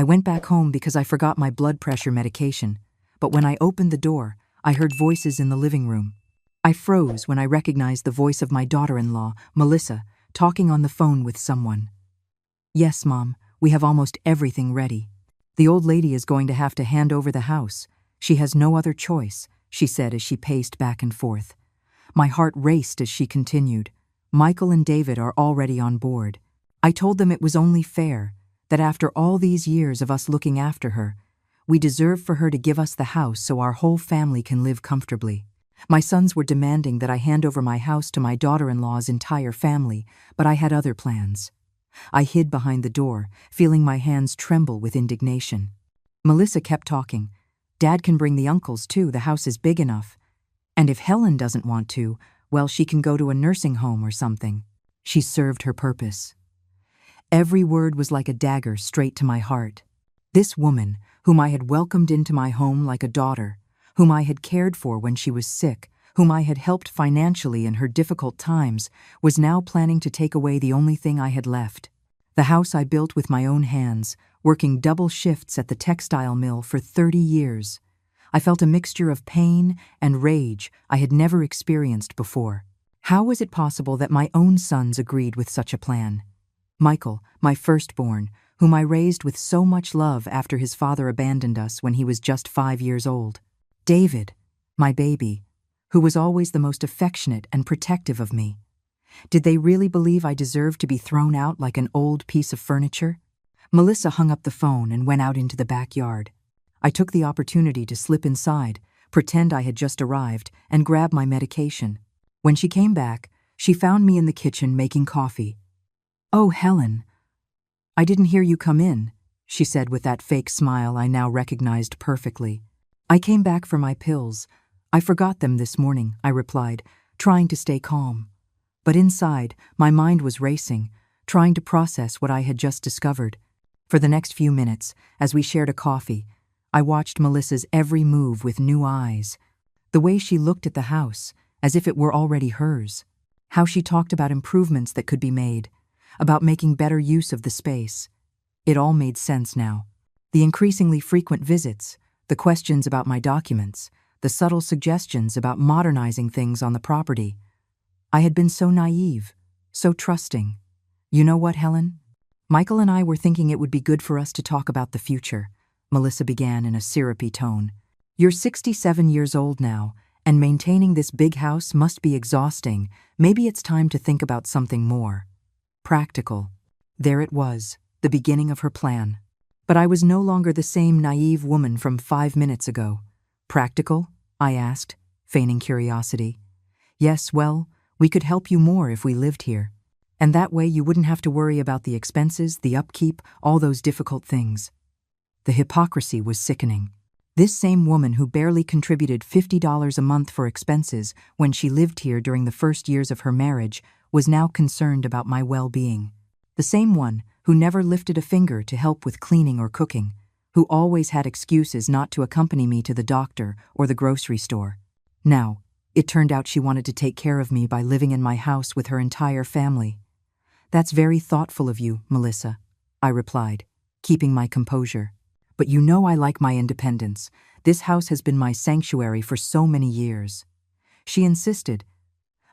I went back home because I forgot my blood pressure medication, but when I opened the door, I heard voices in the living room. I froze when I recognized the voice of my daughter-in-law, Melissa, talking on the phone with someone. "Yes, Mom, we have almost everything ready. The old lady is going to have to hand over the house. She has no other choice," she said as she paced back and forth. My heart raced as she continued. "Michael and David are already on board. I told them it was only fair, that after all these years of us looking after her, we deserve for her to give us the house so our whole family can live comfortably. My sons were demanding that I hand over my house to my daughter-in-law's entire family, but I had other plans." I hid behind the door, feeling my hands tremble with indignation. Melissa kept talking. "Dad can bring the uncles too, the house is big enough. And if Helen doesn't want to, well, she can go to a nursing home or something." She served her purpose. Every word was like a dagger straight to my heart. This woman, whom I had welcomed into my home like a daughter, whom I had cared for when she was sick, whom I had helped financially in her difficult times, was now planning to take away the only thing I had left. The house I built with my own hands, working double shifts at the textile mill for 30 years. I felt a mixture of pain and rage I had never experienced before. How was it possible that my own sons agreed with such a plan? Michael, my firstborn, whom I raised with so much love after his father abandoned us when he was just 5 years old. David, my baby, who was always the most affectionate and protective of me. Did they really believe I deserved to be thrown out like an old piece of furniture? Melissa hung up the phone and went out into the backyard. I took the opportunity to slip inside, pretend I had just arrived, and grab my medication. When she came back, she found me in the kitchen making coffee. "Oh, Helen, I didn't hear you come in," she said with that fake smile I now recognized perfectly. "I came back for my pills. I forgot them this morning," I replied, trying to stay calm. But inside, my mind was racing, trying to process what I had just discovered. For the next few minutes, as we shared a coffee, I watched Melissa's every move with new eyes. The way she looked at the house, as if it were already hers. How she talked about improvements that could be made, about making better use of the space. It all made sense now. The increasingly frequent visits, the questions about my documents, the subtle suggestions about modernizing things on the property. I had been so naive, so trusting. "You know what, Helen? Michael and I were thinking it would be good for us to talk about the future," Melissa began in a syrupy tone. "You're 67 years old now, and maintaining this big house must be exhausting. Maybe it's time to think about something more practical." There it was, the beginning of her plan. But I was no longer the same naive woman from 5 minutes ago. "Practical?" I asked, feigning curiosity. "Yes, well, we could help you more if we lived here. And that way you wouldn't have to worry about the expenses, the upkeep, all those difficult things." The hypocrisy was sickening. This same woman who barely contributed $50 a month for expenses when she lived here during the first years of her marriage was now concerned about my well-being. The same one who never lifted a finger to help with cleaning or cooking, who always had excuses not to accompany me to the doctor or the grocery store. Now, it turned out she wanted to take care of me by living in my house with her entire family. "That's very thoughtful of you, Melissa," I replied, keeping my composure. "But you know I like my independence. This house has been my sanctuary for so many years." She insisted.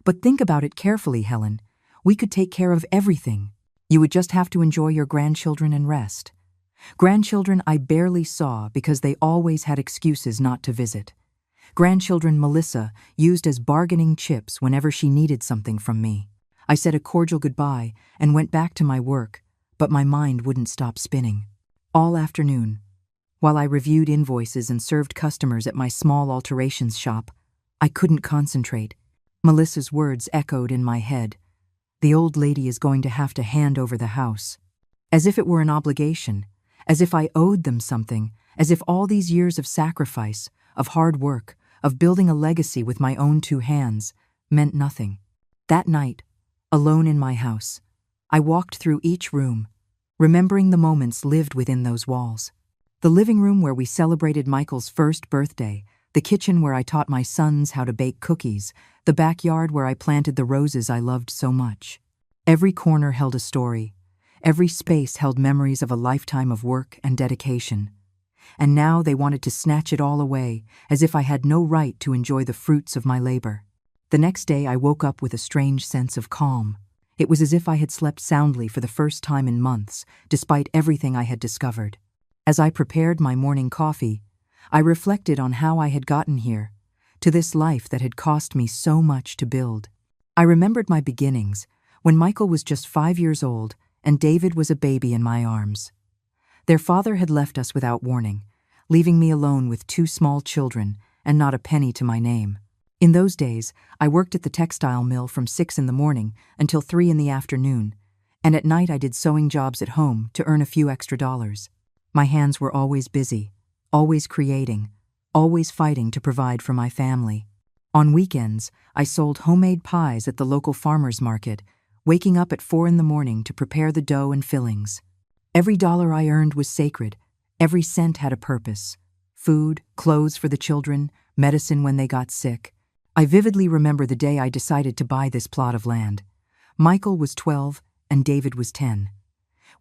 "But think about it carefully, Helen. We could take care of everything. You would just have to enjoy your grandchildren and rest." Grandchildren I barely saw because they always had excuses not to visit. Grandchildren Melissa used as bargaining chips whenever she needed something from me. I said a cordial goodbye and went back to my work, but my mind wouldn't stop spinning. All afternoon, while I reviewed invoices and served customers at my small alterations shop, I couldn't concentrate. Melissa's words echoed in my head. "The old lady is going to have to hand over the house." As if it were an obligation, as if I owed them something, as if all these years of sacrifice, of hard work, of building a legacy with my own 2 hands, meant nothing. That night, alone in my house, I walked through each room, remembering the moments lived within those walls. The living room where we celebrated Michael's first birthday, the kitchen where I taught my sons how to bake cookies, the backyard where I planted the roses I loved so much. Every corner held a story. Every space held memories of a lifetime of work and dedication. And now they wanted to snatch it all away, as if I had no right to enjoy the fruits of my labor. The next day I woke up with a strange sense of calm. It was as if I had slept soundly for the first time in months, despite everything I had discovered. As I prepared my morning coffee, I reflected on how I had gotten here, to this life that had cost me so much to build. I remembered my beginnings, when Michael was just 5 years old and David was a baby in my arms. Their father had left us without warning, leaving me alone with 2 small children and not a penny to my name. In those days, I worked at the textile mill from 6 in the morning until 3 in the afternoon, and at night I did sewing jobs at home to earn a few extra dollars. My hands were always busy, always creating, always fighting to provide for my family. On weekends, I sold homemade pies at the local farmer's market, waking up at 4 in the morning to prepare the dough and fillings. Every dollar I earned was sacred. Every cent had a purpose. Food, clothes for the children, medicine when they got sick. I vividly remember the day I decided to buy this plot of land. Michael was 12 and David was 10.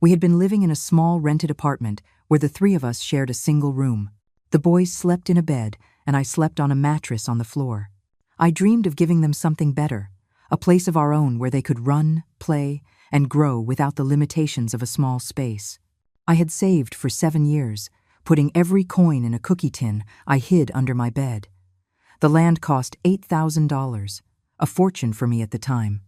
We had been living in a small rented apartment where the 3 of us shared a single room. The boys slept in a bed and I slept on a mattress on the floor. I dreamed of giving them something better, a place of our own where they could run, play, and grow without the limitations of a small space. I had saved for 7 years, putting every coin in a cookie tin I hid under my bed. The land cost $8,000, a fortune for me at the time.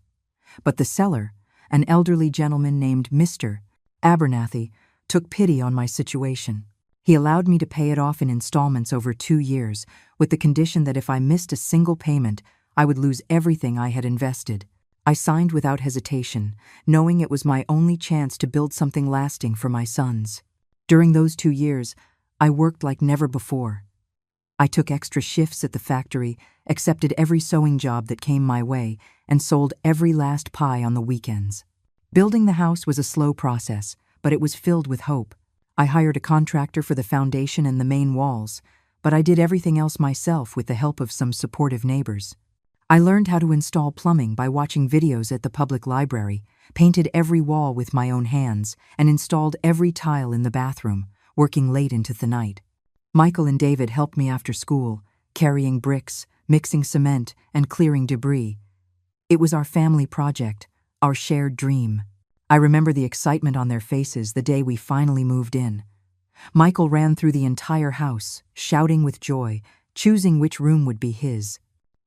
But the seller, an elderly gentleman named Mr. Abernathy, took pity on my situation. He allowed me to pay it off in installments over 2 years, with the condition that if I missed a single payment, I would lose everything I had invested. I signed without hesitation, knowing it was my only chance to build something lasting for my sons. During those 2 years, I worked like never before. I took extra shifts at the factory, accepted every sewing job that came my way, and sold every last pie on the weekends. Building the house was a slow process, but it was filled with hope. I hired a contractor for the foundation and the main walls, but I did everything else myself with the help of some supportive neighbors. I learned how to install plumbing by watching videos at the public library, painted every wall with my own hands, and installed every tile in the bathroom, working late into the night. Michael and David helped me after school, carrying bricks, mixing cement, and clearing debris. It was our family project, our shared dream. I remember the excitement on their faces the day we finally moved in. Michael ran through the entire house, shouting with joy, choosing which room would be his.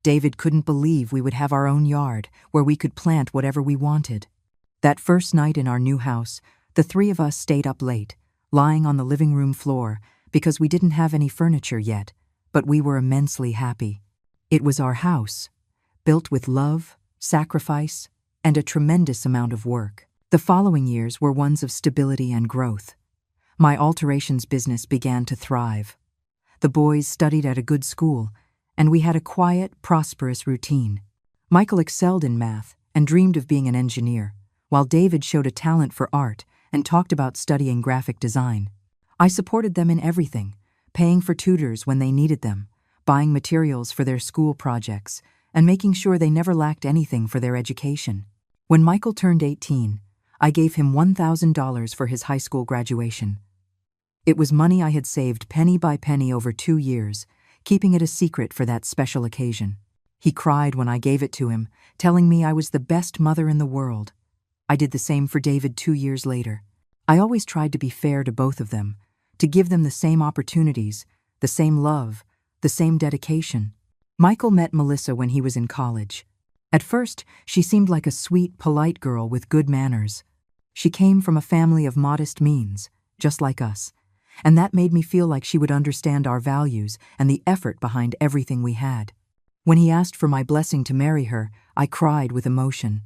David couldn't believe we would have our own yard, where we could plant whatever we wanted. That first night in our new house, the 3 of us stayed up late, lying on the living room floor, because we didn't have any furniture yet, but we were immensely happy. It was our house, built with love, sacrifice, and a tremendous amount of work. The following years were ones of stability and growth. My alterations business began to thrive. The boys studied at a good school, and we had a quiet, prosperous routine. Michael excelled in math and dreamed of being an engineer, while David showed a talent for art and talked about studying graphic design. I supported them in everything, paying for tutors when they needed them, buying materials for their school projects, and making sure they never lacked anything for their education. When Michael turned 18, I gave him $1,000 for his high school graduation. It was money I had saved penny by penny over 2 years, keeping it a secret for that special occasion. He cried when I gave it to him, telling me I was the best mother in the world. I did the same for David 2 years later. I always tried to be fair to both of them, to give them the same opportunities, the same love, the same dedication. Michael met Melissa when he was in college. At first, she seemed like a sweet, polite girl with good manners. She came from a family of modest means, just like us, and that made me feel like she would understand our values and the effort behind everything we had. When he asked for my blessing to marry her, I cried with emotion.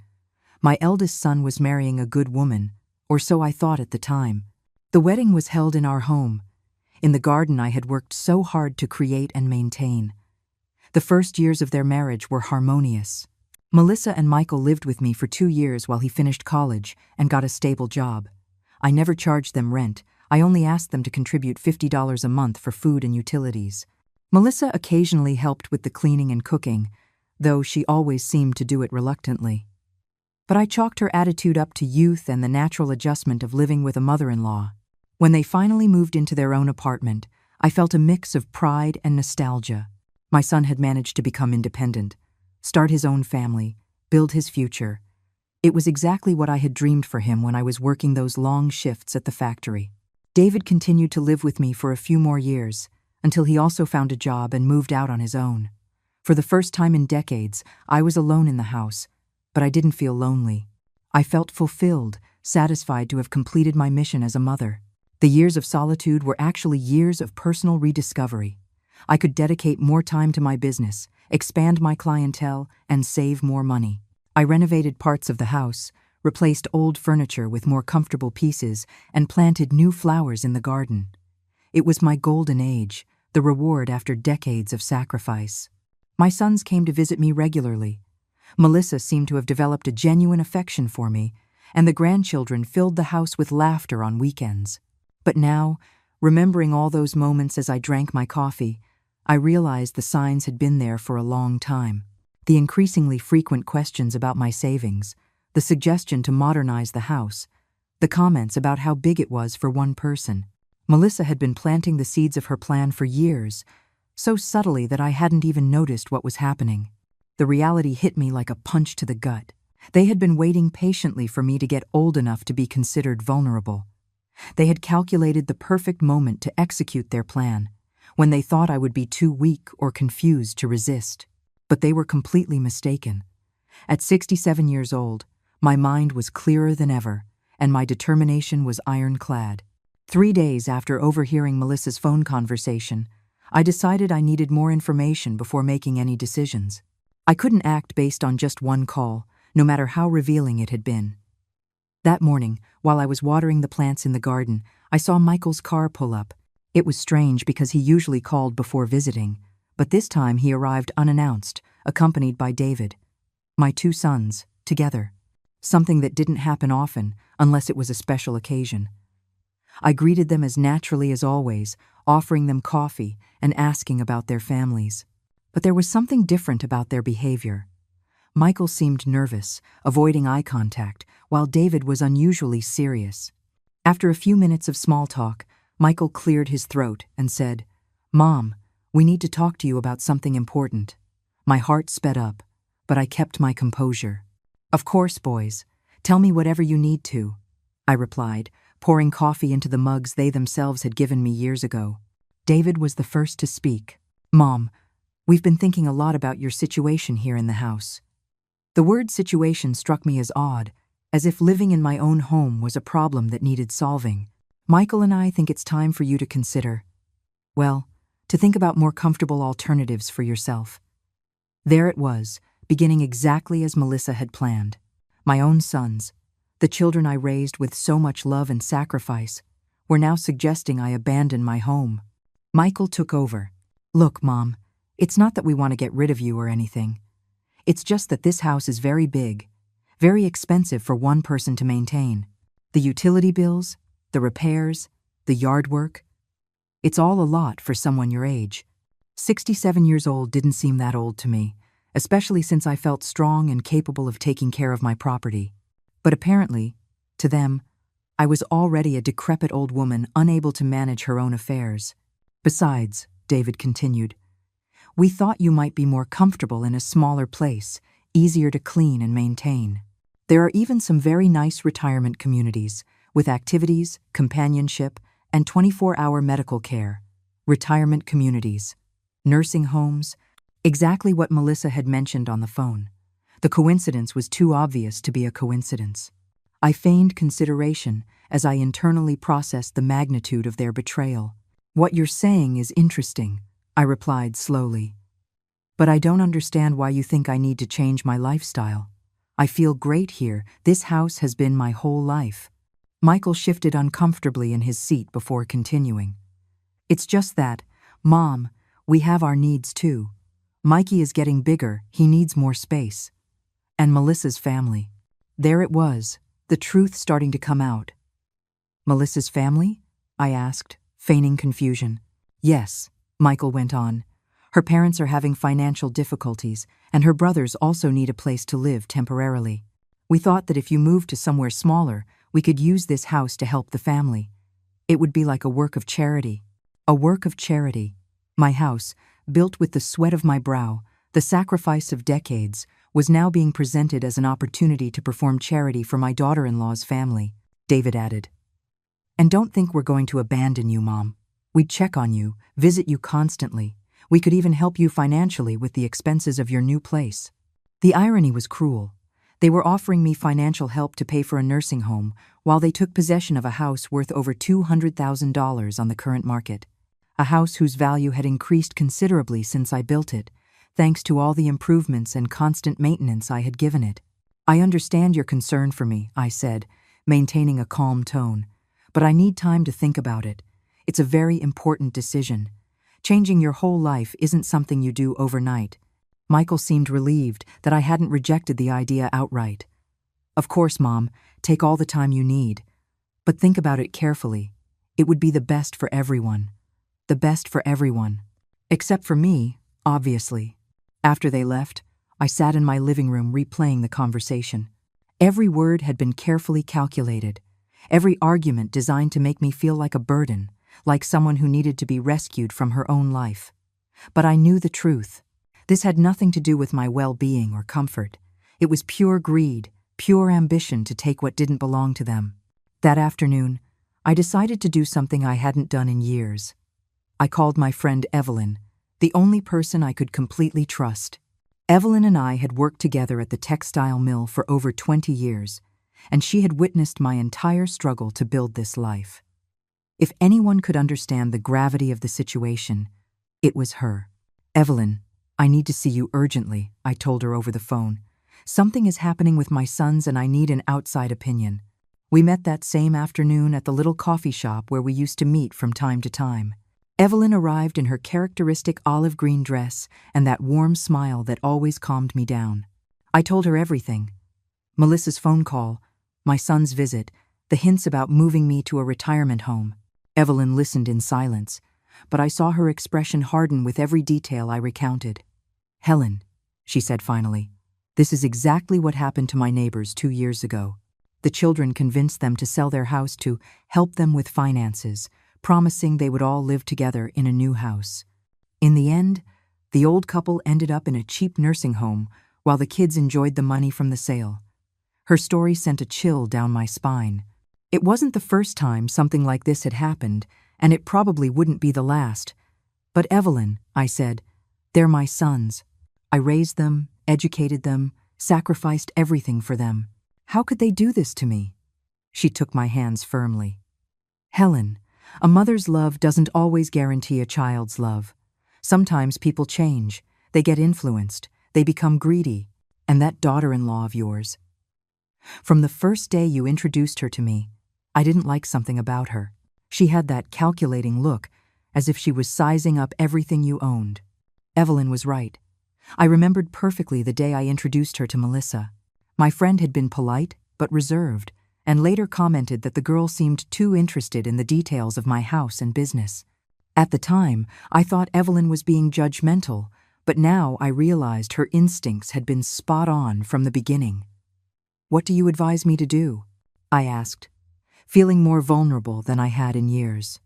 My eldest son was marrying a good woman, or so I thought at the time. The wedding was held in our home, in the garden I had worked so hard to create and maintain. The first years of their marriage were harmonious. Melissa and Michael lived with me for 2 years while he finished college and got a stable job. I never charged them rent. I only asked them to contribute $50 a month for food and utilities. Melissa occasionally helped with the cleaning and cooking, though she always seemed to do it reluctantly. but I chalked her attitude up to youth and the natural adjustment of living with a mother-in-law. When they finally moved into their own apartment, I felt a mix of pride and nostalgia. My son had managed to become independent, start his own family, build his future. It was exactly what I had dreamed for him when I was working those long shifts at the factory. David continued to live with me for a few more years, until he also found a job and moved out on his own. For the first time in decades, I was alone in the house, but I didn't feel lonely. I felt fulfilled, satisfied to have completed my mission as a mother. The years of solitude were actually years of personal rediscovery. I could dedicate more time to my business, expand my clientele, and save more money. I renovated parts of the house, replaced old furniture with more comfortable pieces, and planted new flowers in the garden. It was my golden age, the reward after decades of sacrifice. My sons came to visit me regularly. Melissa seemed to have developed a genuine affection for me, and the grandchildren filled the house with laughter on weekends. But now, remembering all those moments as I drank my coffee, I realized the signs had been there for a long time. The increasingly frequent questions about my savings, the suggestion to modernize the house, the comments about how big it was for one person. Melissa had been planting the seeds of her plan for years, so subtly that I hadn't even noticed what was happening. The reality hit me like a punch to the gut. They had been waiting patiently for me to get old enough to be considered vulnerable. They had calculated the perfect moment to execute their plan, when they thought I would be too weak or confused to resist. But they were completely mistaken. At 67 years old, my mind was clearer than ever, and my determination was ironclad. 3 days after overhearing Melissa's phone conversation, I decided I needed more information before making any decisions. I couldn't act based on just one call, no matter how revealing it had been. That morning, while I was watering the plants in the garden, I saw Michael's car pull up. It was strange because he usually called before visiting, but this time he arrived unannounced, accompanied by David. My 2 sons, together. Something that didn't happen often, unless it was a special occasion. I greeted them as naturally as always, offering them coffee and asking about their families. But there was something different about their behavior. Michael seemed nervous, avoiding eye contact, while David was unusually serious. After a few minutes of small talk, Michael cleared his throat and said, "Mom, we need to talk to you about something important." My heart sped up, but I kept my composure. "Of course, boys. Tell me whatever you need to," I replied, pouring coffee into the mugs they themselves had given me years ago. David was the first to speak. "Mom, we've been thinking a lot about your situation here in the house." The word situation struck me as odd, as if living in my own home was a problem that needed solving. "Michael and I think it's time for you to consider, well, to think about more comfortable alternatives for yourself." There it was, beginning exactly as Melissa had planned. My own sons, the children I raised with so much love and sacrifice, were now suggesting I abandon my home. Michael took over. "Look, Mom, it's not that we want to get rid of you or anything. It's just that this house is very big, very expensive for one person to maintain. The utility bills, the repairs, the yard work. It's all a lot for someone your age." 67 years old didn't seem that old to me, especially since I felt strong and capable of taking care of my property. But apparently, to them, I was already a decrepit old woman unable to manage her own affairs. "Besides," David continued, "we thought you might be more comfortable in a smaller place, easier to clean and maintain. There are even some very nice retirement communities, with activities, companionship, and 24-hour medical care. Retirement communities, nursing homes, exactly what Melissa had mentioned on the phone. The coincidence was too obvious to be a coincidence. I feigned consideration as I internally processed the magnitude of their betrayal. "What you're saying is interesting," I replied slowly. "But I don't understand why you think I need to change my lifestyle. I feel great here. This house has been my whole life." Michael shifted uncomfortably in his seat before continuing. "It's just that, Mom, we have our needs too. Mikey is getting bigger, he needs more space. And Melissa's family." There it was, the truth starting to come out. "Melissa's family?" I asked, feigning confusion. "Yes," Michael went on. "Her parents are having financial difficulties, and her brothers also need a place to live temporarily. We thought that if you moved to somewhere smaller, we could use this house to help the family. It would be like a work of charity. A work of charity. My house, built with the sweat of my brow, the sacrifice of decades, was now being presented as an opportunity to perform charity for my daughter-in-law's family, David added. And don't think we're going to abandon you, Mom. We'd check on you, visit you constantly. We could even help you financially with the expenses of your new place. The irony was cruel. They were offering me financial help to pay for a nursing home while they took possession of a house worth over $200,000 on the current market. A house whose value had increased considerably since I built it, thanks to all the improvements and constant maintenance I had given it. I understand your concern for me, I said, maintaining a calm tone, but I need time to think about it. It's a very important decision. Changing your whole life isn't something you do overnight. Michael seemed relieved that I hadn't rejected the idea outright. Of course, Mom, take all the time you need. But think about it carefully. It would be the best for everyone. The best for everyone. Except for me, obviously. After they left, I sat in my living room replaying the conversation. Every word had been carefully calculated. Every argument designed to make me feel like a burden, like someone who needed to be rescued from her own life. But I knew the truth. This had nothing to do with my well-being or comfort. It was pure greed, pure ambition to take what didn't belong to them. That afternoon, I decided to do something I hadn't done in years. I called my friend Evelyn, the only person I could completely trust. Evelyn and I had worked together at the textile mill for over 20 years, and she had witnessed my entire struggle to build this life. If anyone could understand the gravity of the situation, it was her. Evelyn, I need to see you urgently, I told her over the phone. Something is happening with my sons and I need an outside opinion. We met that same afternoon at the little coffee shop where we used to meet from time to time. Evelyn arrived in her characteristic olive green dress and that warm smile that always calmed me down. I told her everything. Melissa's phone call, my son's visit, the hints about moving me to a retirement home. Evelyn listened in silence, but I saw her expression harden with every detail I recounted. Helen, she said finally, this is exactly what happened to my neighbors 2 years ago. The children convinced them to sell their house to help them with finances, promising they would all live together in a new house. In the end, the old couple ended up in a cheap nursing home while the kids enjoyed the money from the sale. Her story sent a chill down my spine. It wasn't the first time something like this had happened, and it probably wouldn't be the last. But Evelyn, I said, they're my sons. I raised them, educated them, sacrificed everything for them. How could they do this to me? She took my hands firmly. Helen, a mother's love doesn't always guarantee a child's love. Sometimes people change, they get influenced, they become greedy, and that daughter-in-law of yours. From the first day you introduced her to me, I didn't like something about her. She had that calculating look, as if she was sizing up everything you owned. Evelyn was right. I remembered perfectly the day I introduced her to Melissa. My friend had been polite, but reserved, and later commented that the girl seemed too interested in the details of my house and business. At the time, I thought Evelyn was being judgmental, but now I realized her instincts had been spot on from the beginning. What do you advise me to do? I asked, feeling more vulnerable than I had in years.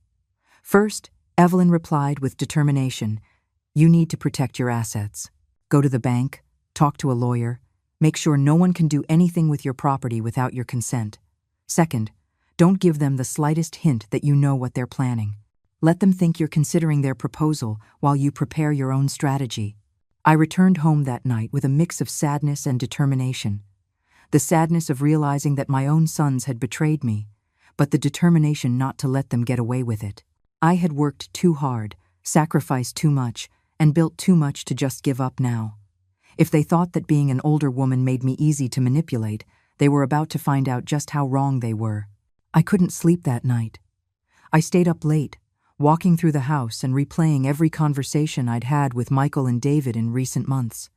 First, Evelyn replied with determination, you need to protect your assets. Go to the bank, talk to a lawyer, make sure no one can do anything with your property without your consent. Second, don't give them the slightest hint that you know what they're planning. Let them think you're considering their proposal while you prepare your own strategy. I returned home that night with a mix of sadness and determination. The sadness of realizing that my own sons had betrayed me, but the determination not to let them get away with it. I had worked too hard, sacrificed too much, and built too much to just give up now. If they thought that being an older woman made me easy to manipulate, they were about to find out just how wrong they were. I couldn't sleep that night. I stayed up late, walking through the house and replaying every conversation I'd had with Michael and David in recent months.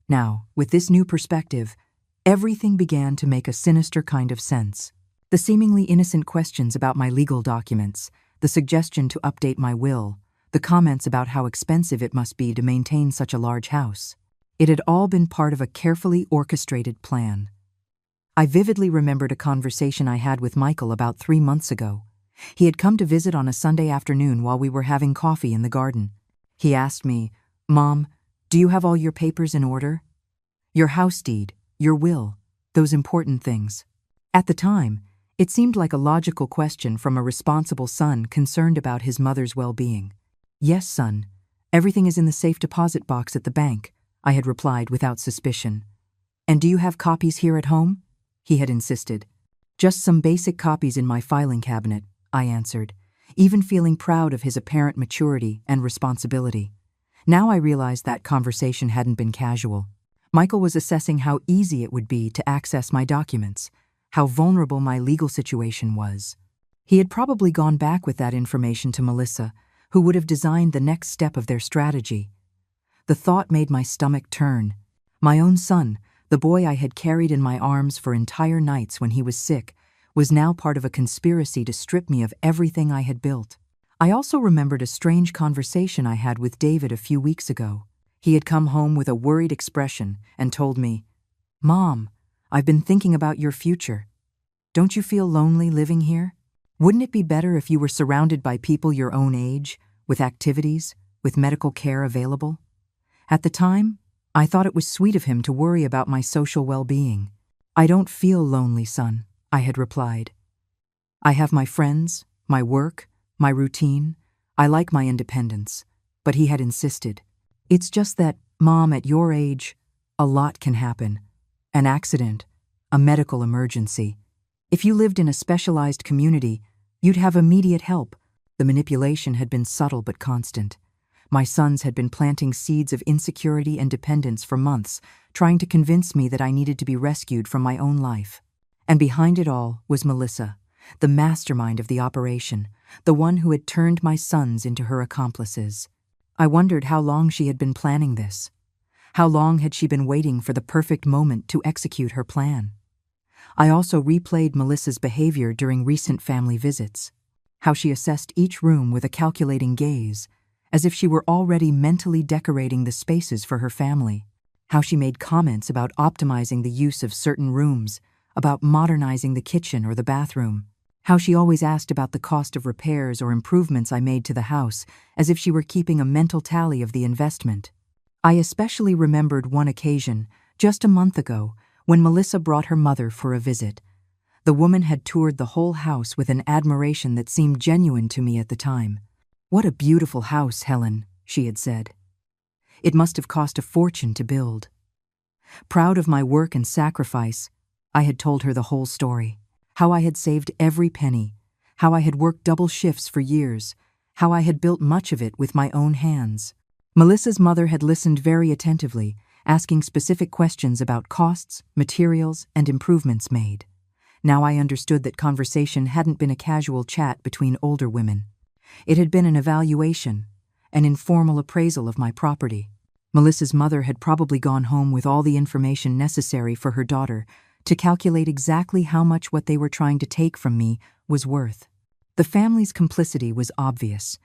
Now, with this new perspective, everything began to make a sinister kind of sense. The seemingly innocent questions about my legal documents, the suggestion to update my will, the comments about how expensive it must be to maintain such a large house. It had all been part of a carefully orchestrated plan. I vividly remembered a conversation I had with Michael about 3 months ago. He had come to visit on a Sunday afternoon while we were having coffee in the garden. He asked me, "Mom, do you have all your papers in order? Your house deed, your will, those important things." At the time, it seemed like a logical question from a responsible son concerned about his mother's well-being. "Yes, son. Everything is in the safe deposit box at the bank," I had replied without suspicion. "And do you have copies here at home?" he had insisted. "Just some basic copies in my filing cabinet," I answered, even feeling proud of his apparent maturity and responsibility. Now I realized that conversation hadn't been casual. Michael was assessing how easy it would be to access my documents, how vulnerable my legal situation was. He had probably gone back with that information to Melissa, who would have designed the next step of their strategy. The thought made my stomach turn. My own son, the boy I had carried in my arms for entire nights when he was sick, was now part of a conspiracy to strip me of everything I had built. I also remembered a strange conversation I had with David a few weeks ago. He had come home with a worried expression and told me, "Mom, I've been thinking about your future. Don't you feel lonely living here? Wouldn't it be better if you were surrounded by people your own age, with activities, with medical care available?" At the time, I thought it was sweet of him to worry about my social well-being. "I don't feel lonely, son," I had replied. "I have my friends, my work, my routine. I like my independence." But he had insisted. "It's just that, Mom, at your age, a lot can happen. An accident, a medical emergency. If you lived in a specialized community, you'd have immediate help." The manipulation had been subtle but constant. My sons had been planting seeds of insecurity and dependence for months, trying to convince me that I needed to be rescued from my own life. And behind it all was Melissa, the mastermind of the operation, the one who had turned my sons into her accomplices. I wondered how long she had been planning this. How long had she been waiting for the perfect moment to execute her plan? I also replayed Melissa's behavior during recent family visits. How she assessed each room with a calculating gaze, as if she were already mentally decorating the spaces for her family. How she made comments about optimizing the use of certain rooms, about modernizing the kitchen or the bathroom. How she always asked about the cost of repairs or improvements I made to the house, as if she were keeping a mental tally of the investment. I especially remembered one occasion, just a month ago, when Melissa brought her mother for a visit. The woman had toured the whole house with an admiration that seemed genuine to me at the time. "What a beautiful house, Helen," she had said. "It must have cost a fortune to build." Proud of my work and sacrifice, I had told her the whole story. How I had saved every penny, how I had worked double shifts for years, how I had built much of it with my own hands. Melissa's mother had listened very attentively, asking specific questions about costs, materials, and improvements made. Now I understood that conversation hadn't been a casual chat between older women. It had been an evaluation, an informal appraisal of my property. Melissa's mother had probably gone home with all the information necessary for her daughter to calculate exactly how much what they were trying to take from me was worth. The family's complicity was obvious.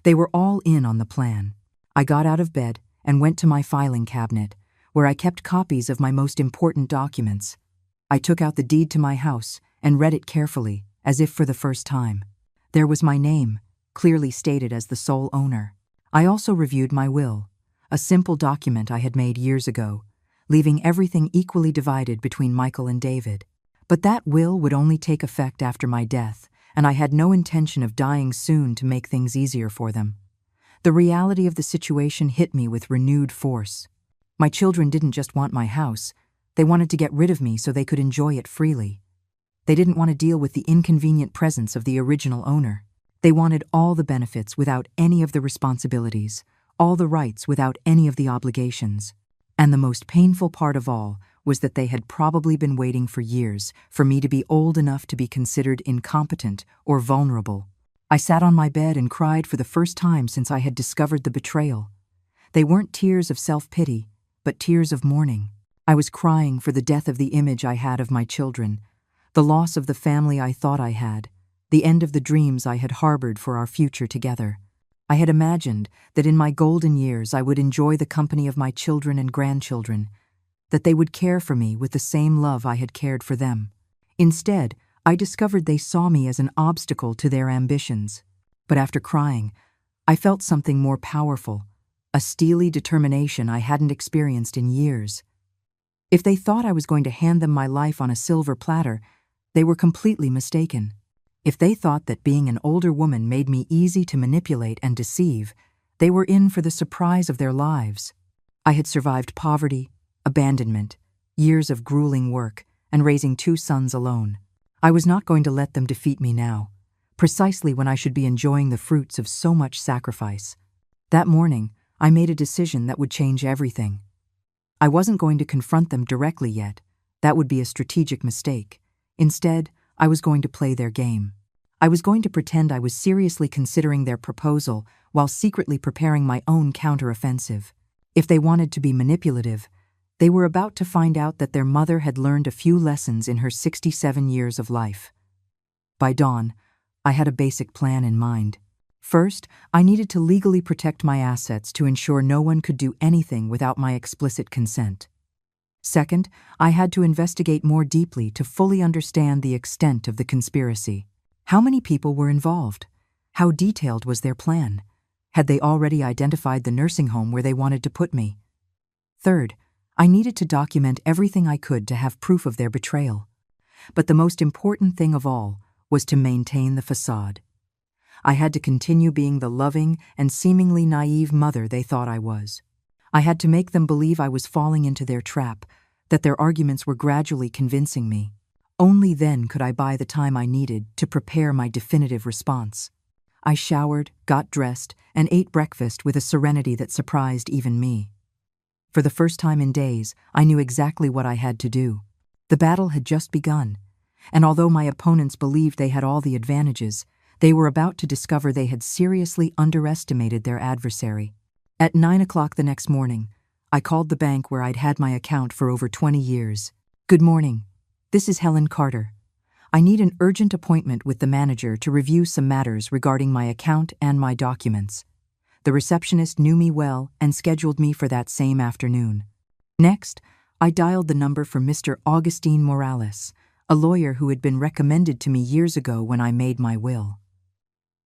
They were all in on the plan. I got out of bed and went to my filing cabinet, where I kept copies of my most important documents. I took out the deed to my house and read it carefully, as if for the first time. There was my name, clearly stated as the sole owner. I also reviewed my will, a simple document I had made years ago, leaving everything equally divided between Michael and David. But that will would only take effect after my death, and I had no intention of dying soon to make things easier for them. The reality of the situation hit me with renewed force. My children didn't just want my house, they wanted to get rid of me so they could enjoy it freely. They didn't want to deal with the inconvenient presence of the original owner. They wanted all the benefits without any of the responsibilities, all the rights without any of the obligations. And the most painful part of all was that they had probably been waiting for years for me to be old enough to be considered incompetent or vulnerable. I sat on my bed and cried for the first time since I had discovered the betrayal. They weren't tears of self-pity, but tears of mourning. I was crying for the death of the image I had of my children, the loss of the family I thought I had, the end of the dreams I had harbored for our future together. I had imagined that in my golden years I would enjoy the company of my children and grandchildren, that they would care for me with the same love I had cared for them. Instead, I discovered they saw me as an obstacle to their ambitions. But after crying, I felt something more powerful, a steely determination I hadn't experienced in years. If they thought I was going to hand them my life on a silver platter, they were completely mistaken. If they thought that being an older woman made me easy to manipulate and deceive, they were in for the surprise of their lives. I had survived poverty, abandonment, years of grueling work, and raising 2 sons alone. I was not going to let them defeat me now, precisely when I should be enjoying the fruits of so much sacrifice. That morning, I made a decision that would change everything. I wasn't going to confront them directly yet. That would be a strategic mistake. Instead, I was going to play their game. I was going to pretend I was seriously considering their proposal while secretly preparing my own counteroffensive. If they wanted to be manipulative, they were about to find out that their mother had learned a few lessons in her 67 years of life. By dawn, I had a basic plan in mind. First, I needed to legally protect my assets to ensure no one could do anything without my explicit consent. Second, I had to investigate more deeply to fully understand the extent of the conspiracy. How many people were involved? How detailed was their plan? Had they already identified the nursing home where they wanted to put me? Third, I needed to document everything I could to have proof of their betrayal. But the most important thing of all was to maintain the facade. I had to continue being the loving and seemingly naive mother they thought I was. I had to make them believe I was falling into their trap, that their arguments were gradually convincing me. Only then could I buy the time I needed to prepare my definitive response. I showered, got dressed, and ate breakfast with a serenity that surprised even me. For the first time in days, I knew exactly what I had to do. The battle had just begun, and although my opponents believed they had all the advantages, they were about to discover they had seriously underestimated their adversary. At 9 o'clock the next morning, I called the bank where I'd had my account for over 20 years. "Good morning. This is Helen Carter. I need an urgent appointment with the manager to review some matters regarding my account and my documents." The receptionist knew me well and scheduled me for that same afternoon. Next, I dialed the number for Mr. Augustine Morales, a lawyer who had been recommended to me years ago when I made my will.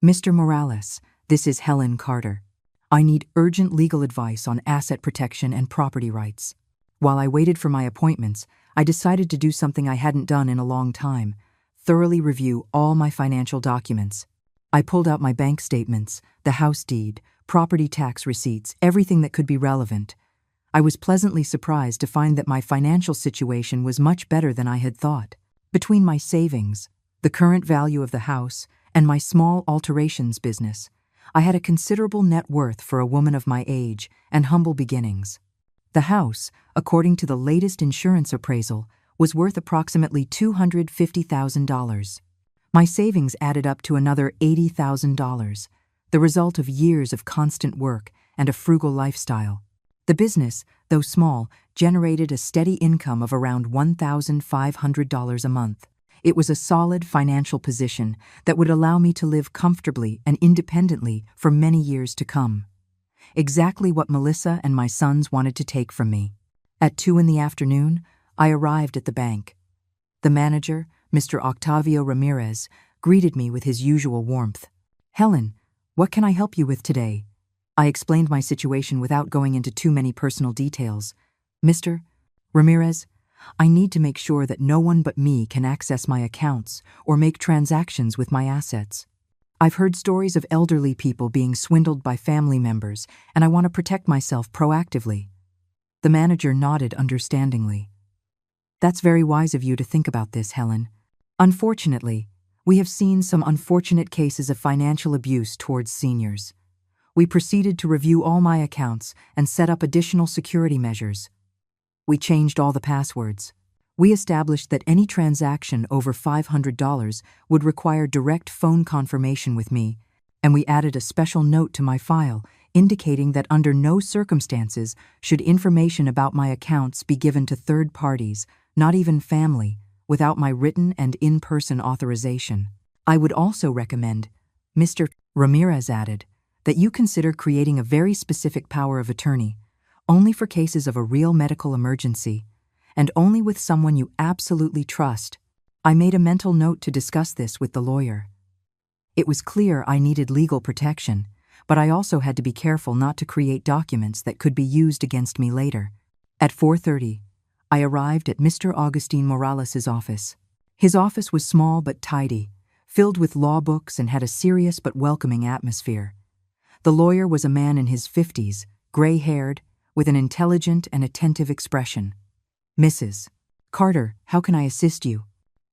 "Mr. Morales, this is Helen Carter. I need urgent legal advice on asset protection and property rights." While I waited for my appointments, I decided to do something I hadn't done in a long time: thoroughly review all my financial documents. I pulled out my bank statements, the house deed, property tax receipts, everything that could be relevant. I was pleasantly surprised to find that my financial situation was much better than I had thought. Between my savings, the current value of the house, and my small alterations business, I had a considerable net worth for a woman of my age and humble beginnings. The house, according to the latest insurance appraisal, was worth approximately $250,000. My savings added up to another $80,000, the result of years of constant work and a frugal lifestyle. The business, though small, generated a steady income of around $1,500 a month. It was a solid financial position that would allow me to live comfortably and independently for many years to come. Exactly what Melissa and my sons wanted to take from me. At 2 in the afternoon, I arrived at the bank. The manager, Mr. Octavio Ramirez, greeted me with his usual warmth. "Helen, what can I help you with today?" I explained my situation without going into too many personal details. "Mr. Ramirez, I need to make sure that no one but me can access my accounts or make transactions with my assets. I've heard stories of elderly people being swindled by family members, and I want to protect myself proactively." The manager nodded understandingly. "That's very wise of you to think about this, Helen. Unfortunately, we have seen some unfortunate cases of financial abuse towards seniors. We proceeded to review all my accounts and set up additional security measures. We changed all the passwords. We established that any transaction over $500 would require direct phone confirmation with me, and we added a special note to my file indicating that under no circumstances should information about my accounts be given to third parties, not even family, without my written and in-person authorization. I would also recommend," Mr. Ramirez added, "that you consider creating a very specific power of attorney, only for cases of a real medical emergency, and only with someone you absolutely trust. I made a mental note to discuss this with the lawyer. It was clear I needed legal protection, but I also had to be careful not to create documents that could be used against me later. At 4:30, I arrived at Mr. Augustine Morales' office. His office was small but tidy, filled with law books, and had a serious but welcoming atmosphere. The lawyer was a man in his 50s, gray-haired, with an intelligent and attentive expression. "Mrs. Carter, how can I assist you?"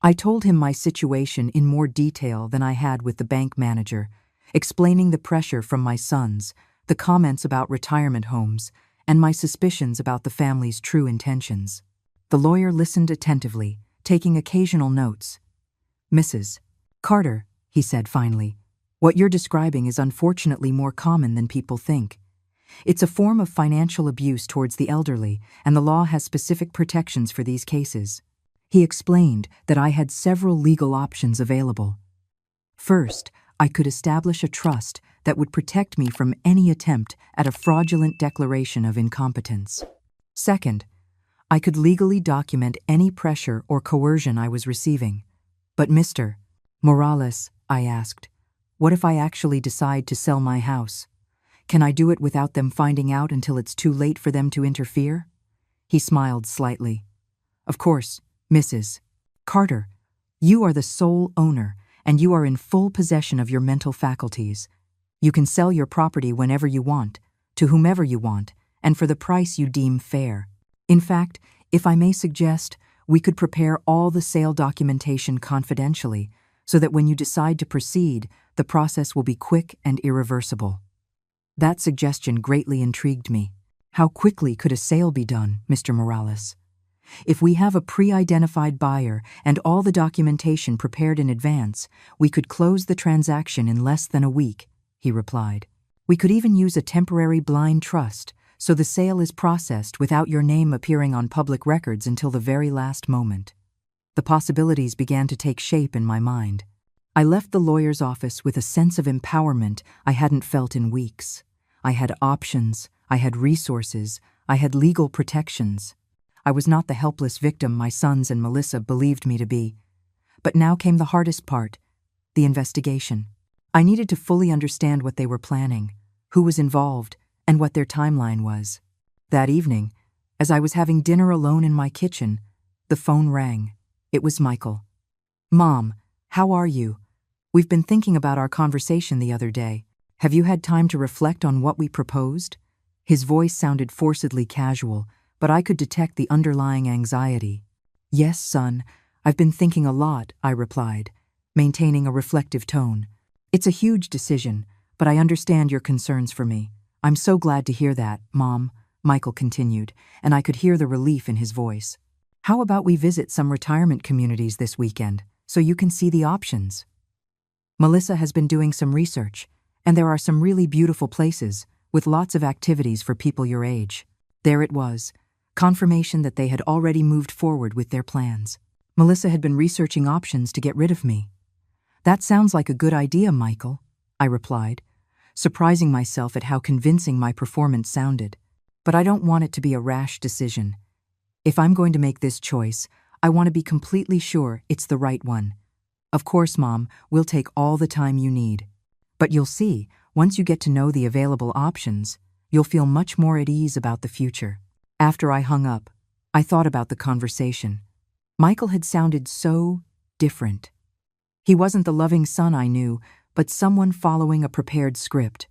I told him my situation in more detail than I had with the bank manager, explaining the pressure from my sons, the comments about retirement homes, and my suspicions about the family's true intentions. The lawyer listened attentively, taking occasional notes. "Mrs. Carter," he said finally, "what you're describing is unfortunately more common than people think. It's a form of financial abuse towards the elderly, and the law has specific protections for these cases." He explained that I had several legal options available. First, I could establish a trust that would protect me from any attempt at a fraudulent declaration of incompetence. Second, I could legally document any pressure or coercion I was receiving. "But Mr. Morales," I asked, "what if I actually decide to sell my house? Can I do it without them finding out until it's too late for them to interfere?" He smiled slightly. "Of course, Mrs. Carter, you are the sole owner, and you are in full possession of your mental faculties. You can sell your property whenever you want, to whomever you want, and for the price you deem fair. In fact, if I may suggest, we could prepare all the sale documentation confidentially, so that when you decide to proceed, the process will be quick and irreversible." That suggestion greatly intrigued me. How quickly could a sale be done, Mr. Morales? "If we have a pre-identified buyer and all the documentation prepared in advance, we could close the transaction in less than a week," he replied. "We could even use a temporary blind trust, so the sale is processed without your name appearing on public records until the very last moment." The possibilities began to take shape in my mind. I left the lawyer's office with a sense of empowerment I hadn't felt in weeks. I had options, I had resources, I had legal protections. I was not the helpless victim my sons and Melissa believed me to be. But now came the hardest part, the investigation. I needed to fully understand what they were planning, who was involved, and what their timeline was. That evening, as I was having dinner alone in my kitchen, the phone rang. It was Michael. "Mom, how are you? We've been thinking about our conversation the other day. Have you had time to reflect on what we proposed?" His voice sounded forcedly casual, but I could detect the underlying anxiety. "Yes, son, I've been thinking a lot," I replied, maintaining a reflective tone. "It's a huge decision, but I understand your concerns for me. I'm so glad to hear that, Mom," Michael continued, and I could hear the relief in his voice. "How about we visit some retirement communities this weekend, so you can see the options? Melissa has been doing some research, and there are some really beautiful places, with lots of activities for people your age." There it was, confirmation that they had already moved forward with their plans. Melissa had been researching options to get rid of me. "That sounds like a good idea, Michael," I replied, surprising myself at how convincing my performance sounded. "But I don't want it to be a rash decision. If I'm going to make this choice, I want to be completely sure it's the right one. Of course, Mom, we'll take all the time you need. But you'll see, once you get to know the available options, you'll feel much more at ease about the future." After I hung up, I thought about the conversation. Michael had sounded so different. He wasn't the loving son I knew, but someone following a prepared script.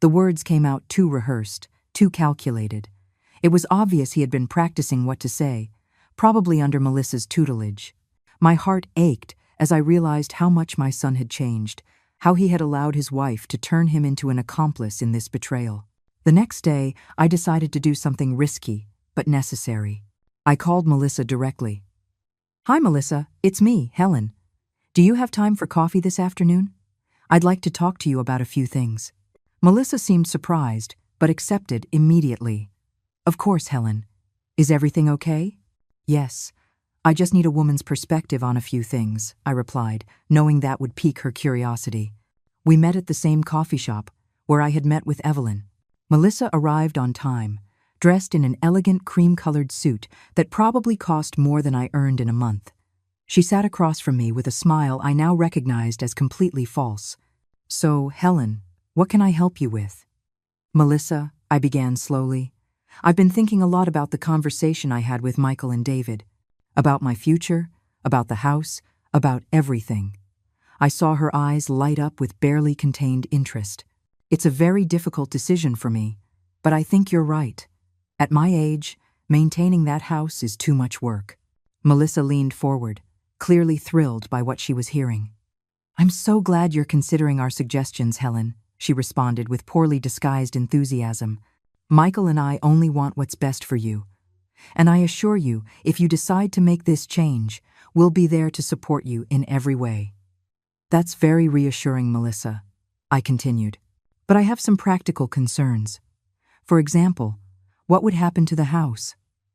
The words came out too rehearsed, too calculated. It was obvious he had been practicing what to say, probably under Melissa's tutelage. My heart ached as I realized how much my son had changed, how he had allowed his wife to turn him into an accomplice in this betrayal. The next day, I decided to do something risky, but necessary. I called Melissa directly. "Hi, Melissa, it's me, Helen. Do you have time for coffee this afternoon? I'd like to talk to you about a few things." Melissa seemed surprised, but accepted immediately. "Of course, Helen. Is everything okay?" "Yes. I just need a woman's perspective on a few things," I replied, knowing that would pique her curiosity. We met at the same coffee shop, where I had met with Evelyn. Melissa arrived on time, dressed in an elegant cream-colored suit that probably cost more than I earned in a month. She sat across from me with a smile I now recognized as completely false. "So, Helen, what can I help you with?" "Melissa," I began slowly, "I've been thinking a lot about the conversation I had with Michael and David. About my future, about the house, about everything." I saw her eyes light up with barely contained interest. "It's a very difficult decision for me, but I think you're right. At my age, maintaining that house is too much work." Melissa leaned forward, clearly thrilled by what she was hearing. "I'm so glad you're considering our suggestions, Helen," she responded with poorly disguised enthusiasm. "Michael and I only want what's best for you. And I assure you, if you decide to make this change, we'll be there to support you in every way." "That's very reassuring, Melissa," I continued. "But I have some practical concerns. For example, what would happen to the house?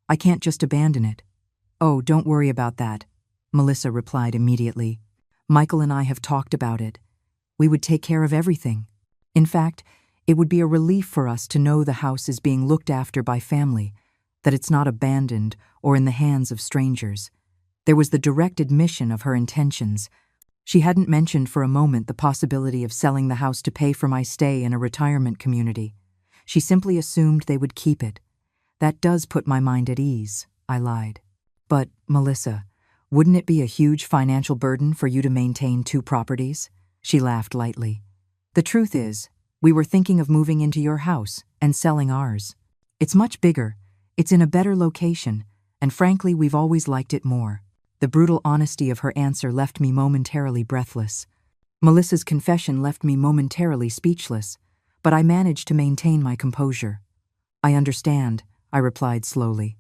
I can't just abandon it." "Oh, don't worry about that," Melissa replied immediately. "Michael and I have talked about it. We would take care of everything. In fact, it would be a relief for us to know the house is being looked after by family, that it's not abandoned or in the hands of strangers." There was the direct admission of her intentions. She hadn't mentioned for a moment the possibility of selling the house to pay for my stay in a retirement community. She simply assumed they would keep it. "That does put my mind at ease," I lied. "But, Melissa, wouldn't it be a huge financial burden for you to maintain 2 properties?" She laughed lightly. "The truth is, we were thinking of moving into your house and selling ours. It's much bigger, it's in a better location, and frankly, we've always liked it more." The brutal honesty of her answer left me momentarily breathless. Melissa's confession left me momentarily speechless, but I managed to maintain my composure. "I understand," I replied slowly.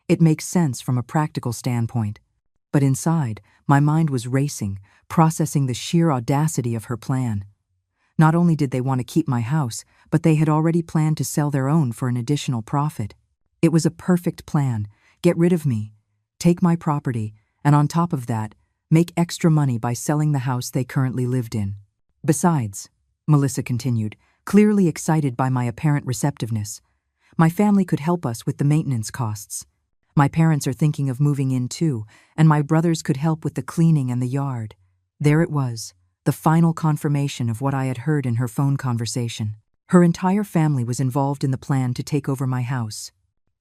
"It makes sense from a practical standpoint." But inside, my mind was racing, processing the sheer audacity of her plan. Not only did they want to keep my house, but they had already planned to sell their own for an additional profit. It was a perfect plan. Get rid of me, take my property, and on top of that, make extra money by selling the house they currently lived in. "Besides," Melissa continued, clearly excited by my apparent receptiveness, "my family could help us with the maintenance costs. My parents are thinking of moving in too, and my brothers could help with the cleaning and the yard." There it was, the final confirmation of what I had heard in her phone conversation. Her entire family was involved in the plan to take over my house.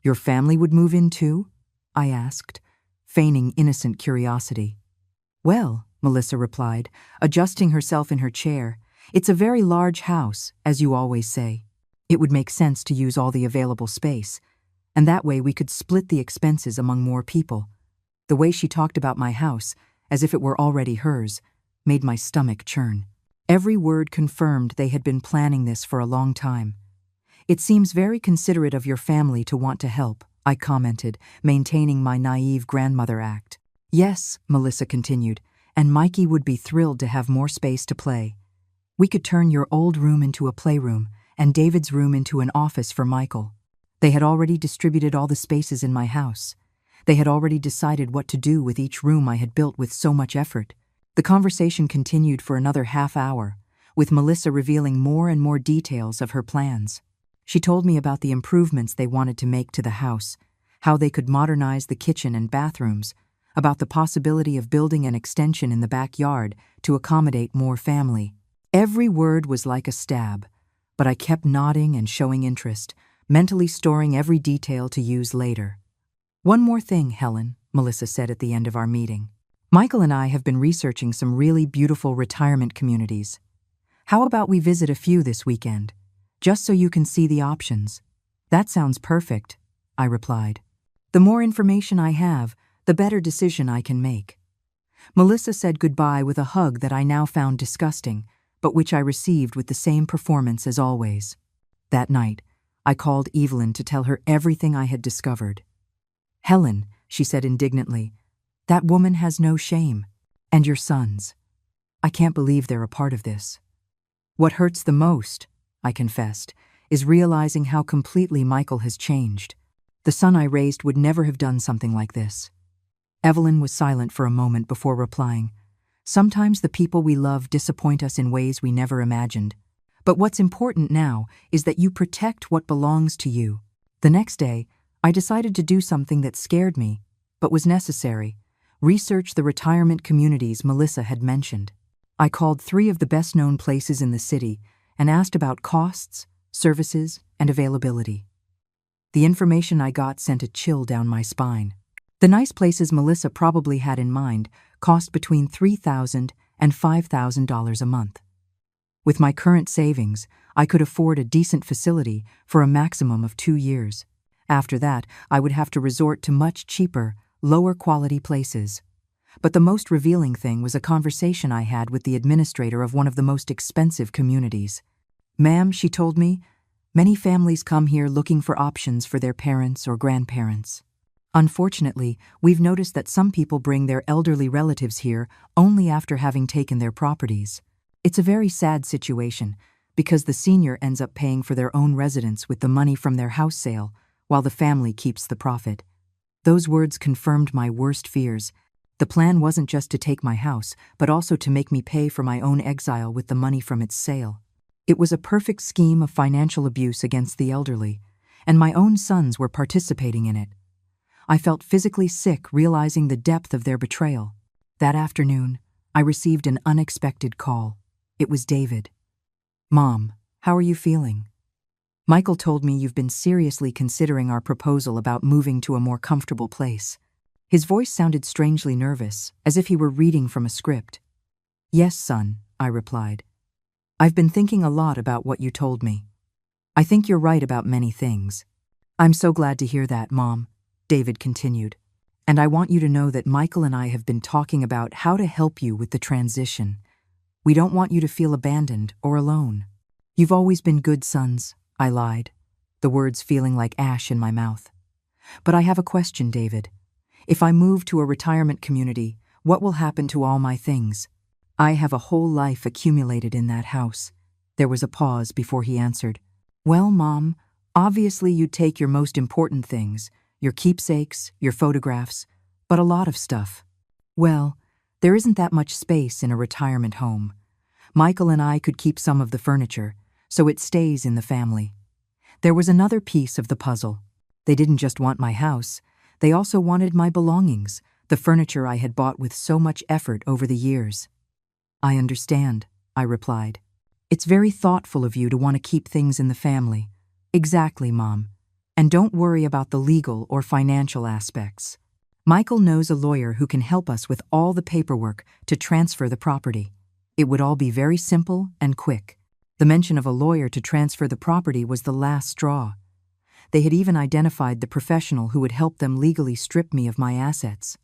"Your family would move in too?" I asked, feigning innocent curiosity. "Well," Melissa replied, adjusting herself in her chair, "it's a very large house, as you always say. It would make sense to use all the available space, and that way we could split the expenses among more people." The way she talked about my house, as if it were already hers, made my stomach churn. Every word confirmed they had been planning this for a long time. "It seems very considerate of your family to want to help," I commented, maintaining my naive grandmother act. "Yes," Melissa continued, "and Mikey would be thrilled to have more space to play. We could turn your old room into a playroom and David's room into an office for Michael." They had already distributed all the spaces in my house. They had already decided what to do with each room I had built with so much effort. The conversation continued for another half hour, with Melissa revealing more and more details of her plans. She told me about the improvements they wanted to make to the house, how they could modernize the kitchen and bathrooms, about the possibility of building an extension in the backyard to accommodate more family. Every word was like a stab, but I kept nodding and showing interest, mentally storing every detail to use later. "One more thing, Helen," Melissa said at the end of our meeting. "Michael and I have been researching some really beautiful retirement communities. How about we visit a few this weekend, just so you can see the options?" "That sounds perfect," I replied. "The more information I have, the better decision I can make." Melissa said goodbye with a hug that I now found disgusting, but which I received with the same performance as always. That night, I called Evelyn to tell her everything I had discovered. "Helen," she said indignantly, "that woman has no shame. And your sons. I can't believe they're a part of this." "What hurts the most," I confessed, "is realizing how completely Michael has changed. The son I raised would never have done something like this." Evelyn was silent for a moment before replying. "Sometimes the people we love disappoint us in ways we never imagined. But what's important now is that you protect what belongs to you. The next day, I decided to do something that scared me, but was necessary: research the retirement communities Melissa had mentioned. I called 3 of the best-known places in the city and asked about costs, services, and availability. The information I got sent a chill down my spine. The nice places Melissa probably had in mind cost between $3,000 and $5,000 a month. With my current savings, I could afford a decent facility for a maximum of 2 years. After that, I would have to resort to much cheaper, lower-quality places. But the most revealing thing was a conversation I had with the administrator of one of the most expensive communities. "Ma'am," she told me, "many families come here looking for options for their parents or grandparents. Unfortunately, we've noticed that some people bring their elderly relatives here only after having taken their properties. It's a very sad situation, because the senior ends up paying for their own residence with the money from their house sale, while the family keeps the profit." Those words confirmed my worst fears. The plan wasn't just to take my house, but also to make me pay for my own exile with the money from its sale. It was a perfect scheme of financial abuse against the elderly, and my own sons were participating in it. I felt physically sick realizing the depth of their betrayal. That afternoon, I received an unexpected call. It was David. "Mom, how are you feeling? Michael told me you've been seriously considering our proposal about moving to a more comfortable place." His voice sounded strangely nervous, as if he were reading from a script. "Yes, son," I replied. "I've been thinking a lot about what you told me. I think you're right about many things." "I'm so glad to hear that, Mom," David continued. "And I want you to know that Michael and I have been talking about how to help you with the transition. We don't want you to feel abandoned or alone." "You've always been good sons," I lied, the words feeling like ash in my mouth. "But I have a question, David. If I move to a retirement community, what will happen to all my things? I have a whole life accumulated in that house." There was a pause before he answered. "Well, Mom, obviously you'd take your most important things, your keepsakes, your photographs, but a lot of stuff. Well, there isn't that much space in a retirement home. Michael and I could keep some of the furniture, so it stays in the family." There was another piece of the puzzle. They didn't just want my house, they also wanted my belongings, the furniture I had bought with so much effort over the years. "I understand," I replied. "It's very thoughtful of you to want to keep things in the family." "Exactly, Mom. And don't worry about the legal or financial aspects. Michael knows a lawyer who can help us with all the paperwork to transfer the property. It would all be very simple and quick." The mention of a lawyer to transfer the property was the last straw. They had even identified the professional who would help them legally strip me of my assets.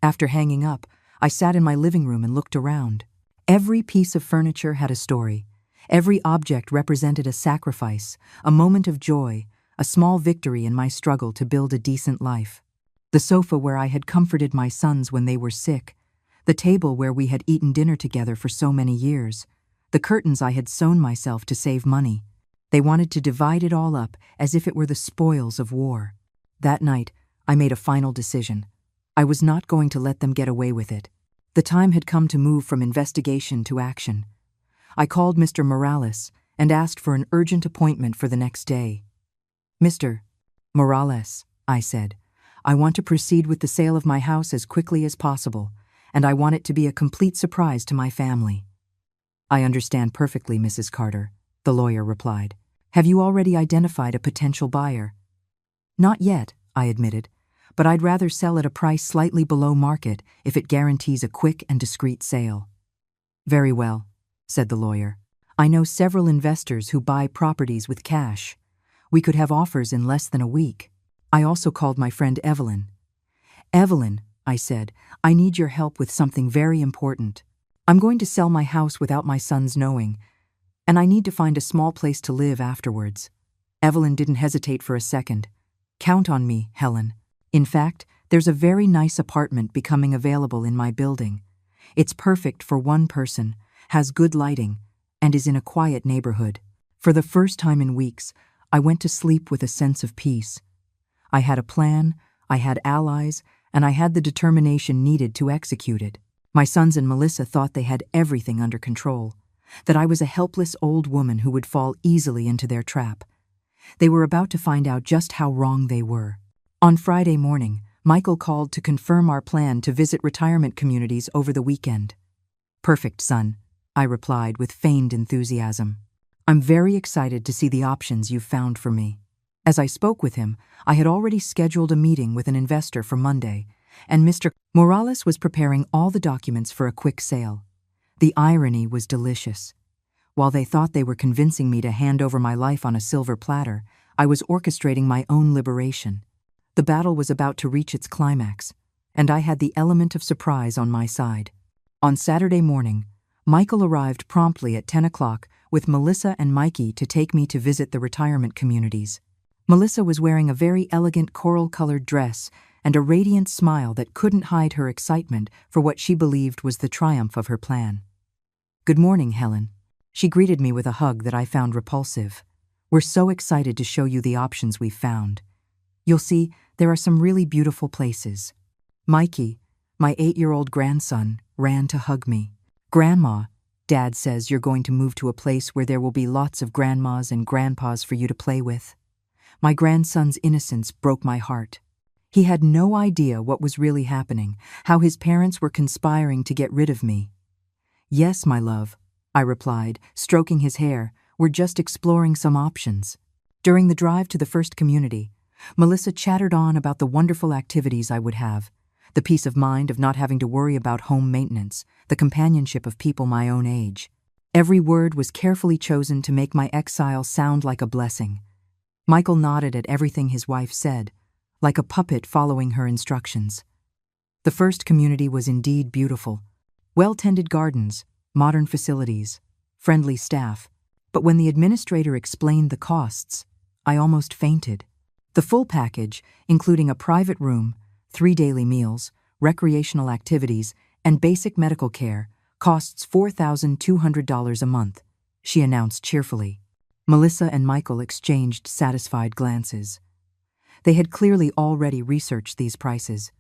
After hanging up, I sat in my living room and looked around. Every piece of furniture had a story. Every object represented a sacrifice, a moment of joy, a small victory in my struggle to build a decent life. The sofa where I had comforted my sons when they were sick, the table where we had eaten dinner together for so many years, the curtains I had sewn myself to save money. They wanted to divide it all up as if it were the spoils of war. That night, I made a final decision. I was not going to let them get away with it. The time had come to move from investigation to action. I called Mr. Morales and asked for an urgent appointment for the next day. "Mr. Morales," I said, "I want to proceed with the sale of my house as quickly as possible, and I want it to be a complete surprise to my family." "I understand perfectly, Mrs. Carter," the lawyer replied. "Have you already identified a potential buyer?" "Not yet," I admitted, "but I'd rather sell at a price slightly below market if it guarantees a quick and discreet sale." "Very well," said the lawyer. "I know several investors who buy properties with cash. We could have offers in less than a week." I also called my friend Evelyn. "Evelyn," I said, "I need your help with something very important. I'm going to sell my house without my sons knowing, and I need to find a small place to live afterwards." Evelyn didn't hesitate for a second. "Count on me, Helen. In fact, there's a very nice apartment becoming available in my building. It's perfect for one person, has good lighting, and is in a quiet neighborhood." For the first time in weeks, I went to sleep with a sense of peace. I had a plan, I had allies, and I had the determination needed to execute it. My sons and Melissa thought they had everything under control, that I was a helpless old woman who would fall easily into their trap. They were about to find out just how wrong they were. On Friday morning, Michael called to confirm our plan to visit retirement communities over the weekend. "Perfect, son," I replied with feigned enthusiasm. "I'm very excited to see the options you've found for me." As I spoke with him, I had already scheduled a meeting with an investor for Monday, and Mr. Morales was preparing all the documents for a quick sale. The irony was delicious. While they thought they were convincing me to hand over my life on a silver platter, I was orchestrating my own liberation. The battle was about to reach its climax, and I had the element of surprise on my side. On Saturday morning, Michael arrived promptly at 10 o'clock with Melissa and Mikey to take me to visit the retirement communities. Melissa was wearing a very elegant coral-colored dress and a radiant smile that couldn't hide her excitement for what she believed was the triumph of her plan. "Good morning, Helen." She greeted me with a hug that I found repulsive. "We're so excited to show you the options we've found. You'll see, there are some really beautiful places." Mikey, my 8-year-old grandson, ran to hug me. "Grandma, Dad says you're going to move to a place where there will be lots of grandmas and grandpas for you to play with." My grandson's innocence broke my heart. He had no idea what was really happening, how his parents were conspiring to get rid of me. "Yes, my love," I replied, stroking his hair. "We're just exploring some options." During the drive to the first community, Melissa chattered on about the wonderful activities I would have, the peace of mind of not having to worry about home maintenance, the companionship of people my own age. Every word was carefully chosen to make my exile sound like a blessing. Michael nodded at everything his wife said, like a puppet following her instructions. The first community was indeed beautiful. Well-tended gardens, modern facilities, friendly staff. But when the administrator explained the costs, I almost fainted. The full package, including a private room, 3 daily meals, recreational activities, and basic medical care, costs $4,200 a month, she announced cheerfully. Melissa and Michael exchanged satisfied glances. They had clearly already researched these prices.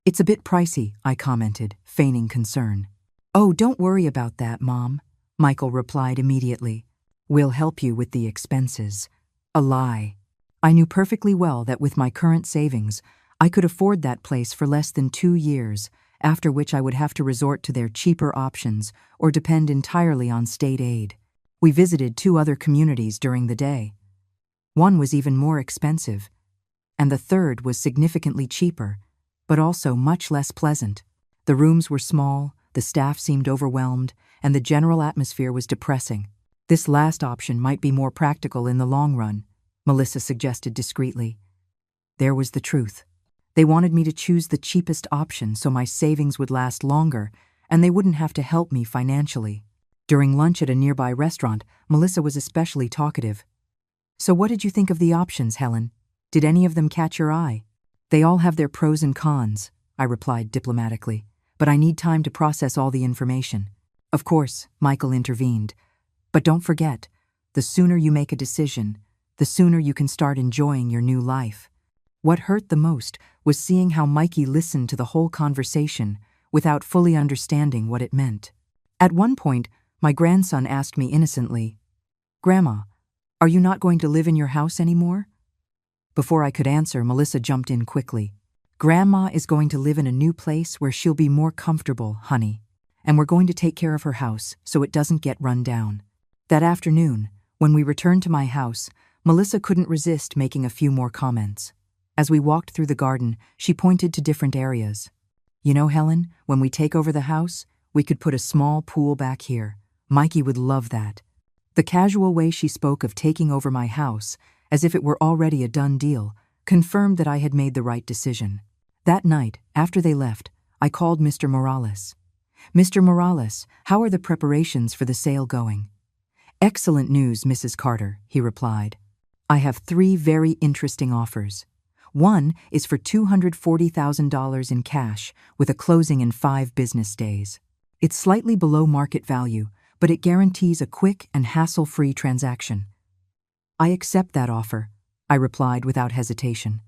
"It's a bit pricey," I commented, feigning concern. "Oh, don't worry about that, Mom," Michael replied immediately. "We'll help you with the expenses." A lie. I knew perfectly well that with my current savings, I could afford that place for less than 2 years, after which I would have to resort to their cheaper options or depend entirely on state aid. We visited 2 other communities during the day. One was even more expensive, and the third was significantly cheaper, but also much less pleasant. The rooms were small, the staff seemed overwhelmed, and the general atmosphere was depressing. "This last option might be more practical in the long run," Melissa suggested discreetly. There was the truth. They wanted me to choose the cheapest option so my savings would last longer, and they wouldn't have to help me financially. During lunch at a nearby restaurant, Melissa was especially talkative. "So what did you think of the options, Helen? Did any of them catch your eye?" "They all have their pros and cons," I replied diplomatically, "but I need time to process all the information." "Of course," Michael intervened. "But don't forget, the sooner you make a decision, the sooner you can start enjoying your new life." What hurt the most was seeing how Mikey listened to the whole conversation without fully understanding what it meant. At one point, my grandson asked me innocently, "Grandma, are you not going to live in your house anymore?" Before I could answer, Melissa jumped in quickly. "Grandma is going to live in a new place where she'll be more comfortable, honey, and we're going to take care of her house so it doesn't get run down." That afternoon, when we returned to my house, Melissa couldn't resist making a few more comments. As we walked through the garden, she pointed to different areas. "You know, Helen, when we take over the house, we could put a small pool back here. Mikey would love that." The casual way she spoke of taking over my house, as if it were already a done deal, confirmed that I had made the right decision. That night, after they left, I called Mr. Morales. "Mr. Morales, how are the preparations for the sale going?" "Excellent news, Mrs. Carter," he replied. "I have 3 very interesting offers. One is for $240,000 in cash with a closing in 5 business days. It's slightly below market value, but it guarantees a quick and hassle-free transaction." "I accept that offer," I replied without hesitation.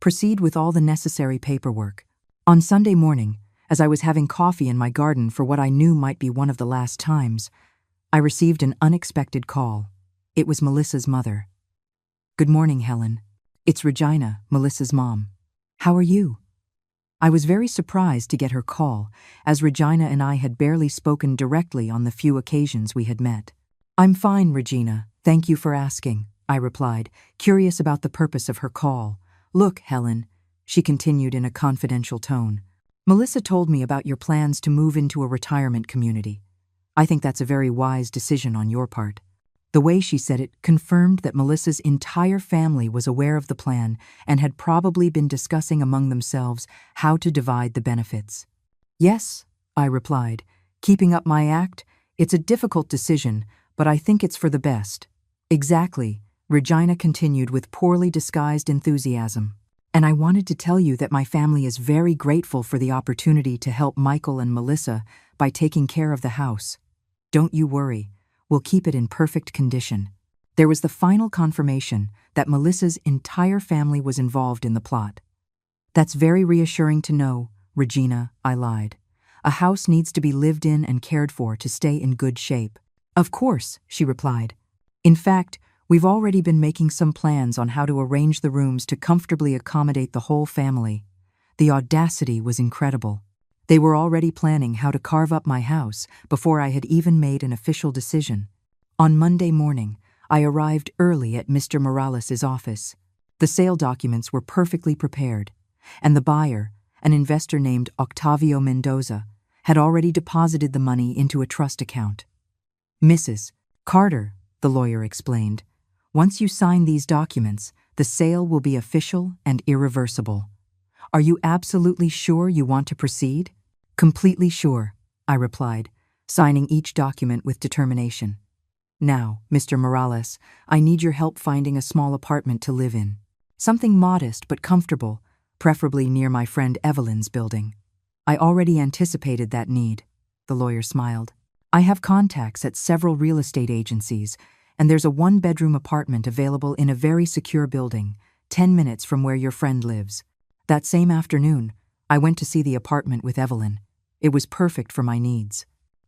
"Proceed with all the necessary paperwork." On Sunday morning, as I was having coffee in my garden for what I knew might be one of the last times, I received an unexpected call. It was Melissa's mother. Good morning, Helen. It's Regina, Melissa's mom. How are you? I was very surprised to get her call, as Regina and I had barely spoken directly on the few occasions we had met. I'm fine, Regina. Thank you for asking, I replied, curious about the purpose of her call. Look, Helen, she continued in a confidential tone. Melissa told me about your plans to move into a retirement community. I think that's a very wise decision on your part. The way she said it confirmed that Melissa's entire family was aware of the plan and had probably been discussing among themselves how to divide the benefits. Yes, I replied, keeping up my act. It's a difficult decision, but I think it's for the best. Exactly, Regina continued with poorly disguised enthusiasm. And I wanted to tell you that my family is very grateful for the opportunity to help Michael and Melissa by taking care of the house. Don't you worry. We'll keep it in perfect condition. There was the final confirmation that Melissa's entire family was involved in the plot. That's very reassuring to know, Regina, I lied. A house needs to be lived in and cared for to stay in good shape. Of course, she replied. In fact, we've already been making some plans on how to arrange the rooms to comfortably accommodate the whole family. The audacity was incredible. They were already planning how to carve up my house before I had even made an official decision. On Monday morning, I arrived early at Mr. Morales' office. The sale documents were perfectly prepared, and the buyer, an investor named Octavio Mendoza, had already deposited the money into a trust account. Mrs. Carter, the lawyer explained, once you sign these documents, the sale will be official and irreversible. Are you absolutely sure you want to proceed? Completely sure, I replied, signing each document with determination. Now, Mr. Morales, I need your help finding a small apartment to live in. Something modest but comfortable, preferably near my friend Evelyn's building. I already anticipated that need, the lawyer smiled. I have contacts at several real estate agencies, and there's a one-bedroom apartment available in a very secure building, 10 minutes from where your friend lives. That same afternoon, I went to see the apartment with Evelyn. It was perfect for my needs.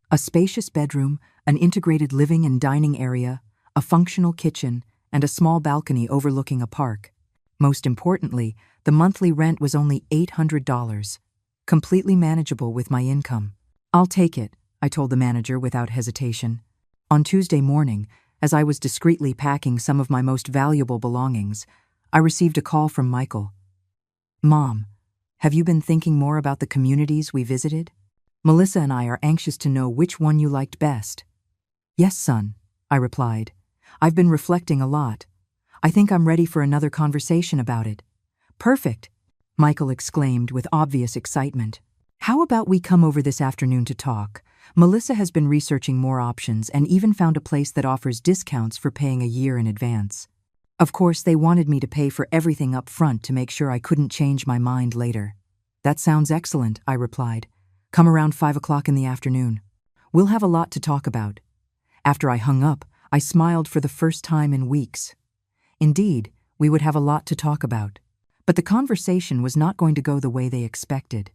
A spacious bedroom, an integrated living and dining area, a functional kitchen, and a small balcony overlooking a park. Most importantly, the monthly rent was only $800, completely manageable with my income. I'll take it, I told the manager without hesitation. On Tuesday morning, as I was discreetly packing some of my most valuable belongings, I received a call from Michael. Mom, have you been thinking more about the communities we visited? Melissa and I are anxious to know which one you liked best. Yes, son, I replied. I've been reflecting a lot. I think I'm ready for another conversation about it. Perfect, Michael exclaimed with obvious excitement. How about we come over this afternoon to talk? Melissa has been researching more options and even found a place that offers discounts for paying a year in advance. Of course, they wanted me to pay for everything up front to make sure I couldn't change my mind later. That sounds excellent, I replied. Come around 5 o'clock in the afternoon. We'll have a lot to talk about. After I hung up, I smiled for the first time in weeks. Indeed, we would have a lot to talk about. But the conversation was not going to go the way they expected.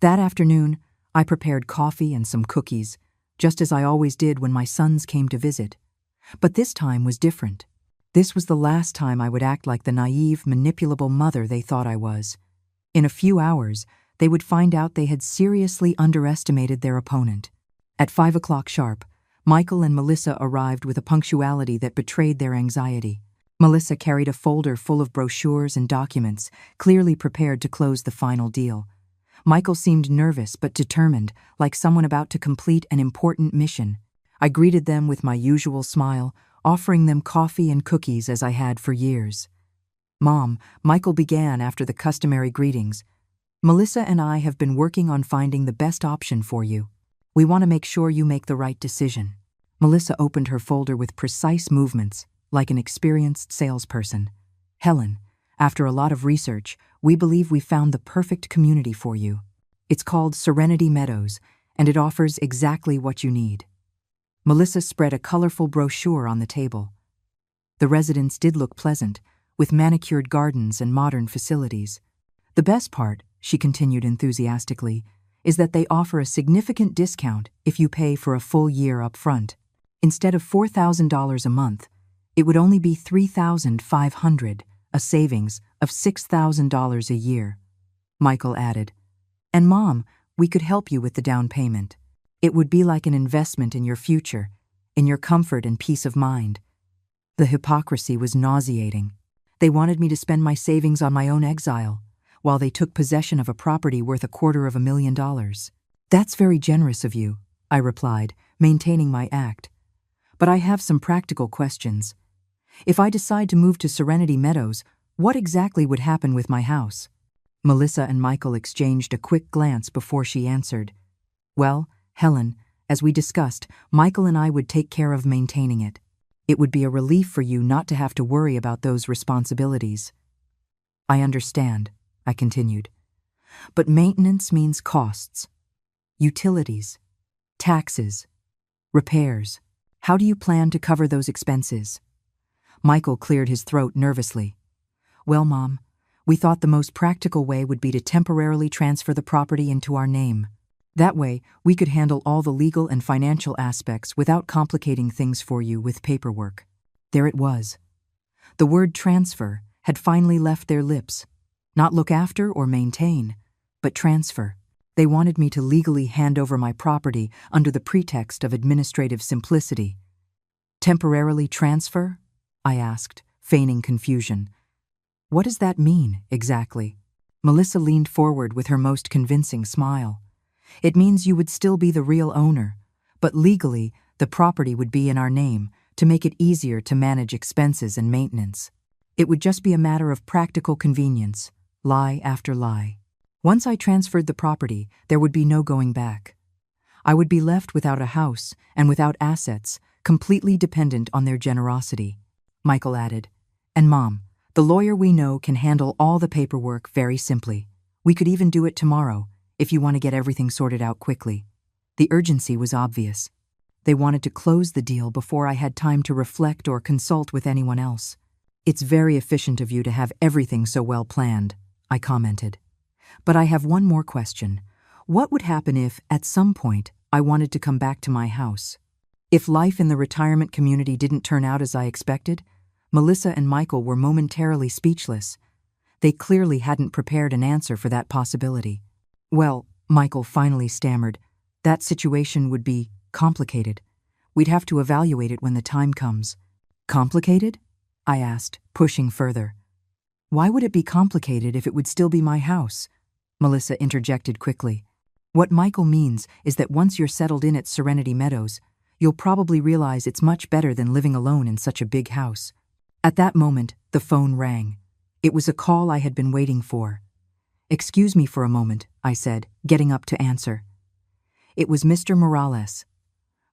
That afternoon, I prepared coffee and some cookies, just as I always did when my sons came to visit. But this time was different. This was the last time I would act like the naive, manipulable mother they thought I was. In a few hours, they would find out they had seriously underestimated their opponent. At 5 o'clock sharp, Michael and Melissa arrived with a punctuality that betrayed their anxiety. Melissa carried a folder full of brochures and documents, clearly prepared to close the final deal. Michael seemed nervous but determined, like someone about to complete an important mission. I greeted them with my usual smile, offering them coffee and cookies as I had for years. Mom, Michael began after the customary greetings. Melissa and I have been working on finding the best option for you. We want to make sure you make the right decision. Melissa opened her folder with precise movements, like an experienced salesperson. Helen, after a lot of research, we believe we found the perfect community for you. It's called Serenity Meadows, and it offers exactly what you need. Melissa spread a colorful brochure on the table. The residence did look pleasant, with manicured gardens and modern facilities. The best part, she continued enthusiastically, is that they offer a significant discount if you pay for a full year up front. Instead of $4,000 a month, It would only be $3,500, a savings of $6,000 a year. Michael added, "And Mom, we could help you with the down payment. It would be like an investment in your future, in your comfort and peace of mind." The hypocrisy was nauseating. They wanted me to spend my savings on my own exile, while they took possession of a property worth $250,000. "That's very generous of you," I replied, maintaining my act. "But I have some practical questions. If I decide to move to Serenity Meadows, what exactly would happen with my house?" Melissa and Michael exchanged a quick glance before she answered. "Well, Helen, as we discussed, Michael and I would take care of maintaining it. It would be a relief for you not to have to worry about those responsibilities." "I understand," I continued. "But maintenance means costs. Utilities, taxes, repairs. How do you plan to cover those expenses?" Michael cleared his throat nervously. "Well, Mom, we thought the most practical way would be to temporarily transfer the property into our name. That way, we could handle all the legal and financial aspects without complicating things for you with paperwork." There it was. The word transfer had finally left their lips. Not look after or maintain, but transfer. They wanted me to legally hand over my property under the pretext of administrative simplicity. "Temporarily transfer?" I asked, feigning confusion. "What does that mean, exactly?" Melissa leaned forward with her most convincing smile. "It means you would still be the real owner, but legally, the property would be in our name to make it easier to manage expenses and maintenance. It would just be a matter of practical convenience, lie after lie. Once I transferred the property, there would be no going back. I would be left without a house and without assets, completely dependent on their generosity." Michael added, "And Mom, the lawyer we know can handle all the paperwork very simply. We could even do it tomorrow, if you want to get everything sorted out quickly." The urgency was obvious. They wanted to close the deal before I had time to reflect or consult with anyone else. "It's very efficient of you to have everything so well planned," I commented. "But I have one more question. What would happen if, at some point, I wanted to come back to my house? If life in the retirement community didn't turn out as I expected?" Melissa and Michael were momentarily speechless. They clearly hadn't prepared an answer for that possibility. "Well," Michael finally stammered, "that situation would be complicated. We'd have to evaluate it when the time comes." "Complicated?" I asked, pushing further. "Why would it be complicated if it would still be my house?" Melissa interjected quickly. "What Michael means is that once you're settled in at Serenity Meadows, you'll probably realize it's much better than living alone in such a big house." At that moment, the phone rang. It was a call I had been waiting for. "Excuse me for a moment," I said, getting up to answer. It was Mr. Morales.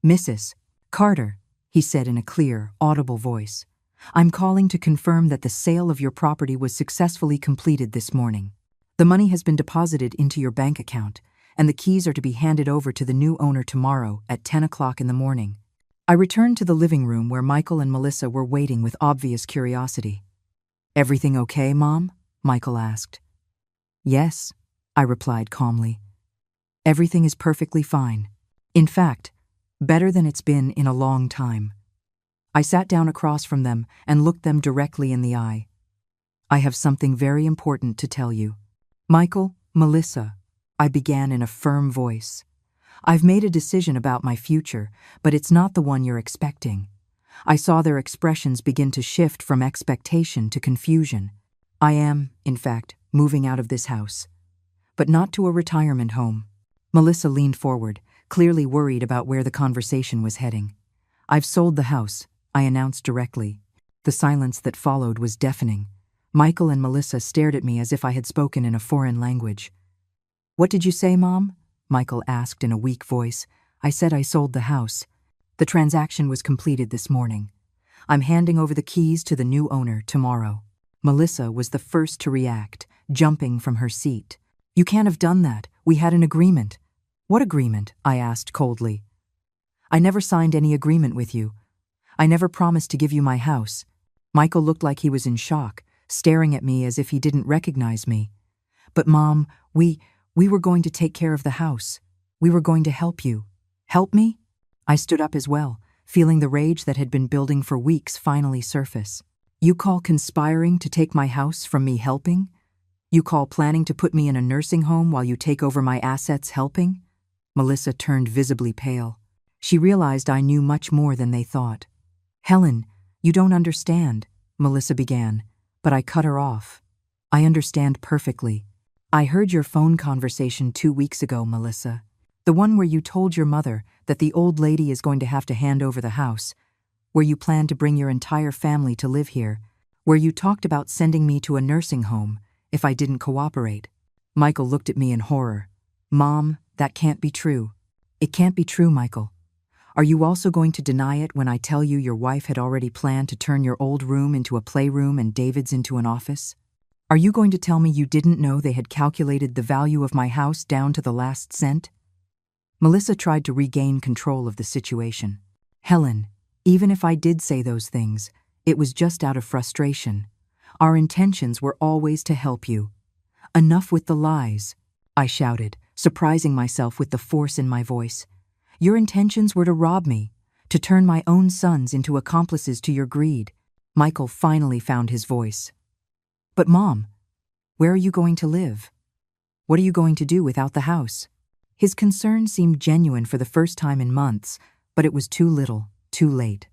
"Mrs. Carter," he said in a clear, audible voice. "I'm calling to confirm that the sale of your property was successfully completed this morning. The money has been deposited into your bank account, and the keys are to be handed over to the new owner tomorrow at 10 o'clock in the morning." I returned to the living room where Michael and Melissa were waiting with obvious curiosity. "Everything okay, Mom?" Michael asked. "Yes," I replied calmly. "Everything is perfectly fine. In fact, better than it's been in a long time." I sat down across from them and looked them directly in the eye. "I have something very important to tell you." "Michael, Melissa," I began in a firm voice. "I've made a decision about my future, but it's not the one you're expecting." I saw their expressions begin to shift from expectation to confusion. "I am, in fact, moving out of this house. But not to a retirement home." Melissa leaned forward, clearly worried about where the conversation was heading. "I've sold the house," I announced directly. The silence that followed was deafening. Michael and Melissa stared at me as if I had spoken in a foreign language. "What did you say, Mom?" Michael asked in a weak voice. "I said I sold the house. The transaction was completed this morning. I'm handing over the keys to the new owner tomorrow." Melissa was the first to react, jumping from her seat. "You can't have done that. We had an agreement." "What agreement?" I asked coldly. "I never signed any agreement with you. I never promised to give you my house." Michael looked like he was in shock, staring at me as if he didn't recognize me. "But Mom, we were going to take care of the house. We were going to help you." "Help me?" I stood up as well, feeling the rage that had been building for weeks finally surface. You call conspiring to take my house from me helping? You call planning to put me in a nursing home while you take over my assets helping? Melissa turned visibly pale. She realized I knew much more than they thought. Helen, you don't understand, Melissa began, but I cut her off. I understand perfectly. I heard your phone conversation 2 weeks ago, Melissa. The one where you told your mother that the old lady is going to have to hand over the house, where you plan to bring your entire family to live here, where you talked about sending me to a nursing home if I didn't cooperate. Michael looked at me in horror. Mom, that can't be true. It can't be true, Michael. Are you also going to deny it when I tell you your wife had already planned to turn your old room into a playroom and David's into an office? Are you going to tell me you didn't know they had calculated the value of my house down to the last cent? Melissa tried to regain control of the situation. Helen, even if I did say those things, it was just out of frustration. Our intentions were always to help you. Enough with the lies, I shouted, surprising myself with the force in my voice. Your intentions were to rob me, to turn my own sons into accomplices to your greed. Michael finally found his voice. But Mom, where are you going to live? What are you going to do without the house? His concern seemed genuine for the first time in months, but it was too little, too late.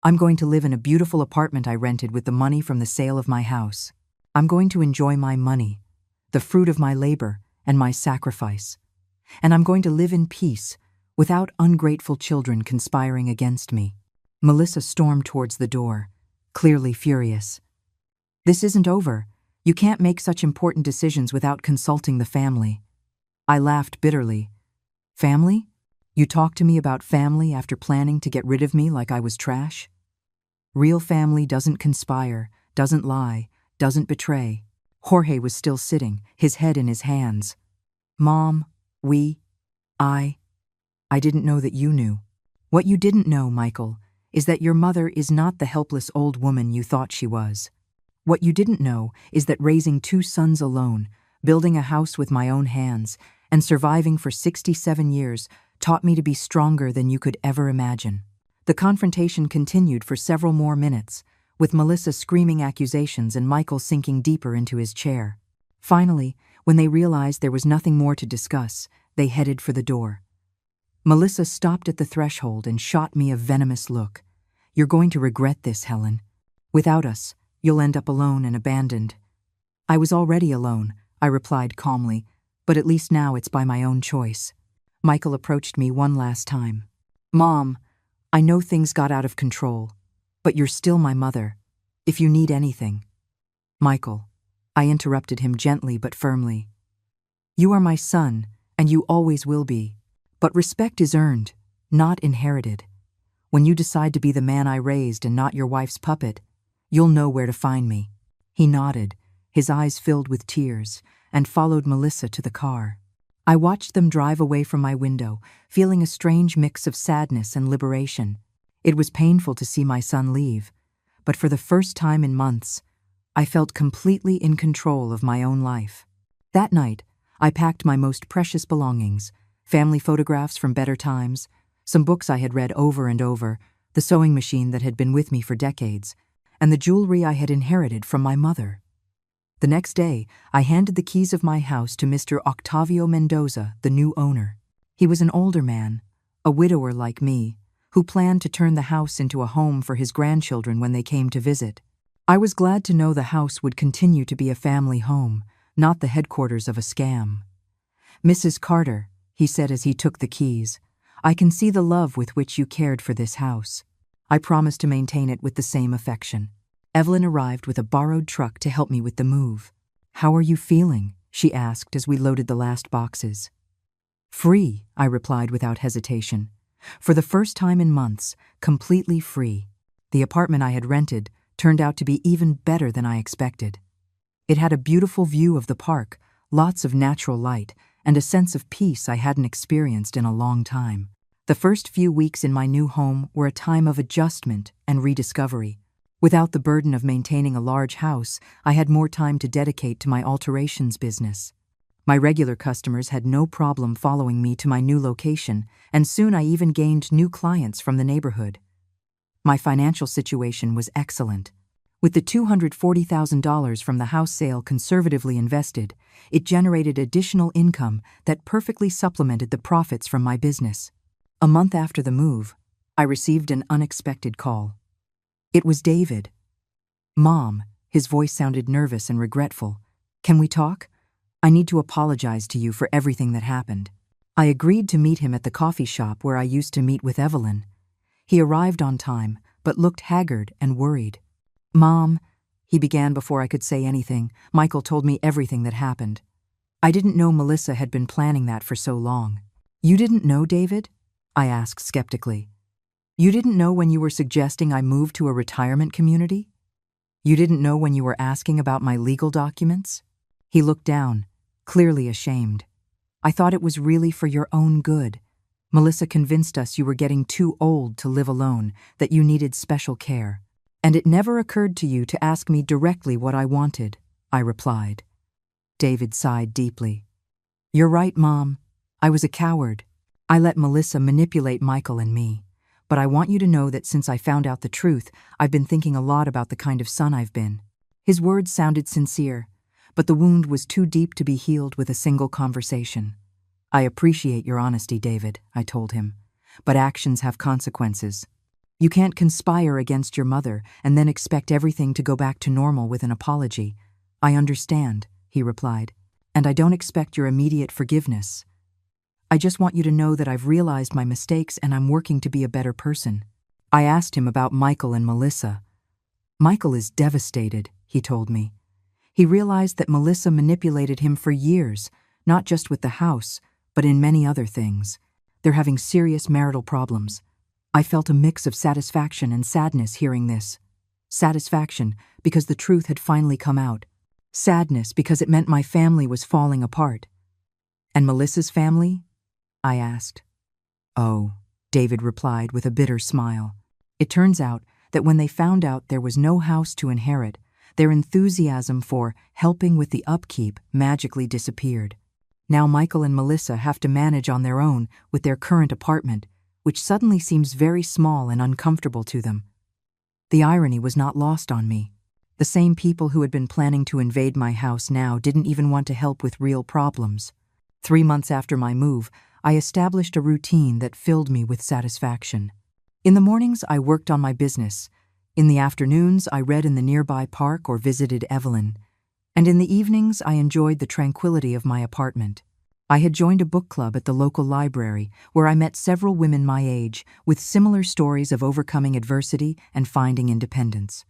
I'm going to live in a beautiful apartment I rented with the money from the sale of my house. I'm going to enjoy my money, the fruit of my labor and my sacrifice. And I'm going to live in peace, without ungrateful children conspiring against me. Melissa stormed towards the door, clearly furious. This isn't over. You can't make such important decisions without consulting the family. I laughed bitterly. Family? You talk to me about family after planning to get rid of me like I was trash? Real family doesn't conspire, doesn't lie, doesn't betray. Jorge was still sitting, his head in his hands. Mom, I didn't know that you knew. What you didn't know, Michael, is that your mother is not the helpless old woman you thought she was. What you didn't know is that raising 2 sons alone, building a house with my own hands, and surviving for 67 years taught me to be stronger than you could ever imagine. The confrontation continued for several more minutes, with Melissa screaming accusations and Michael sinking deeper into his chair. Finally, when they realized there was nothing more to discuss, they headed for the door. Melissa stopped at the threshold and shot me a venomous look. You're going to regret this, Helen. Without us, you'll end up alone and abandoned. I was already alone, I replied calmly, but at least now it's by my own choice. Michael approached me one last time. Mom, I know things got out of control, but you're still my mother, if you need anything. Michael, I interrupted him gently but firmly. You are my son, and you always will be. But respect is earned, not inherited. When you decide to be the man I raised and not your wife's puppet, you'll know where to find me. He nodded, his eyes filled with tears, and followed Melissa to the car. I watched them drive away from my window, feeling a strange mix of sadness and liberation. It was painful to see my son leave, but for the first time in months, I felt completely in control of my own life. That night, I packed my most precious belongings, family photographs from better times, some books I had read over and over, the sewing machine that had been with me for decades, and the jewelry I had inherited from my mother. The next day, I handed the keys of my house to Mr. Octavio Mendoza, the new owner. He was an older man, a widower like me, who planned to turn the house into a home for his grandchildren when they came to visit. I was glad to know the house would continue to be a family home, not the headquarters of a scam. Mrs. Carter, he said as he took the keys, I can see the love with which you cared for this house. I promised to maintain it with the same affection. Evelyn arrived with a borrowed truck to help me with the move. How are you feeling? She asked as we loaded the last boxes. Free, I replied without hesitation. For the first time in months, completely free. The apartment I had rented turned out to be even better than I expected. It had a beautiful view of the park, lots of natural light, and a sense of peace I hadn't experienced in a long time. The first few weeks in my new home were a time of adjustment and rediscovery. Without the burden of maintaining a large house, I had more time to dedicate to my alterations business. My regular customers had no problem following me to my new location, and soon I even gained new clients from the neighborhood. My financial situation was excellent. With the $240,000 from the house sale conservatively invested, it generated additional income that perfectly supplemented the profits from my business. A month after the move, I received an unexpected call. It was David. "Mom," his voice sounded nervous and regretful. "Can we talk? I need to apologize to you for everything that happened." I agreed to meet him at the coffee shop where I used to meet with Evelyn. He arrived on time, but looked haggard and worried. "Mom," he began before I could say anything. "Michael told me everything that happened. I didn't know Melissa had been planning that for so long." "You didn't know, David?" I asked skeptically. "You didn't know when you were suggesting I move to a retirement community? You didn't know when you were asking about my legal documents?" He looked down, clearly ashamed. "I thought it was really for your own good. Melissa convinced us you were getting too old to live alone, that you needed special care. And it never occurred to you to ask me directly what I wanted," I replied. David sighed deeply. "You're right, Mom. I was a coward. I let Melissa manipulate Michael and me. But I want you to know that since I found out the truth, I've been thinking a lot about the kind of son I've been." His words sounded sincere, but the wound was too deep to be healed with a single conversation. "I appreciate your honesty, David," I told him, "but actions have consequences. You can't conspire against your mother and then expect everything to go back to normal with an apology." "I understand," he replied, "and I don't expect your immediate forgiveness. I just want you to know that I've realized my mistakes and I'm working to be a better person." I asked him about Michael and Melissa. "Michael is devastated," he told me. He realized that Melissa manipulated him for years, not just with the house, but in many other things. They're having serious marital problems. I felt a mix of satisfaction and sadness hearing this. Satisfaction because the truth had finally come out. Sadness because it meant my family was falling apart. "And Melissa's family?" I asked. "Oh," David replied with a bitter smile. "It turns out that when they found out there was no house to inherit, their enthusiasm for helping with the upkeep magically disappeared. Now Michael and Melissa have to manage on their own with their current apartment, which suddenly seems very small and uncomfortable to them." The irony was not lost on me. The same people who had been planning to invade my house now didn't even want to help with real problems. 3 months after my move, I established a routine that filled me with satisfaction. In the mornings, I worked on my business. In the afternoons, I read in the nearby park or visited Evelyn. And in the evenings, I enjoyed the tranquility of my apartment. I had joined a book club at the local library where I met several women my age with similar stories of overcoming adversity and finding independence.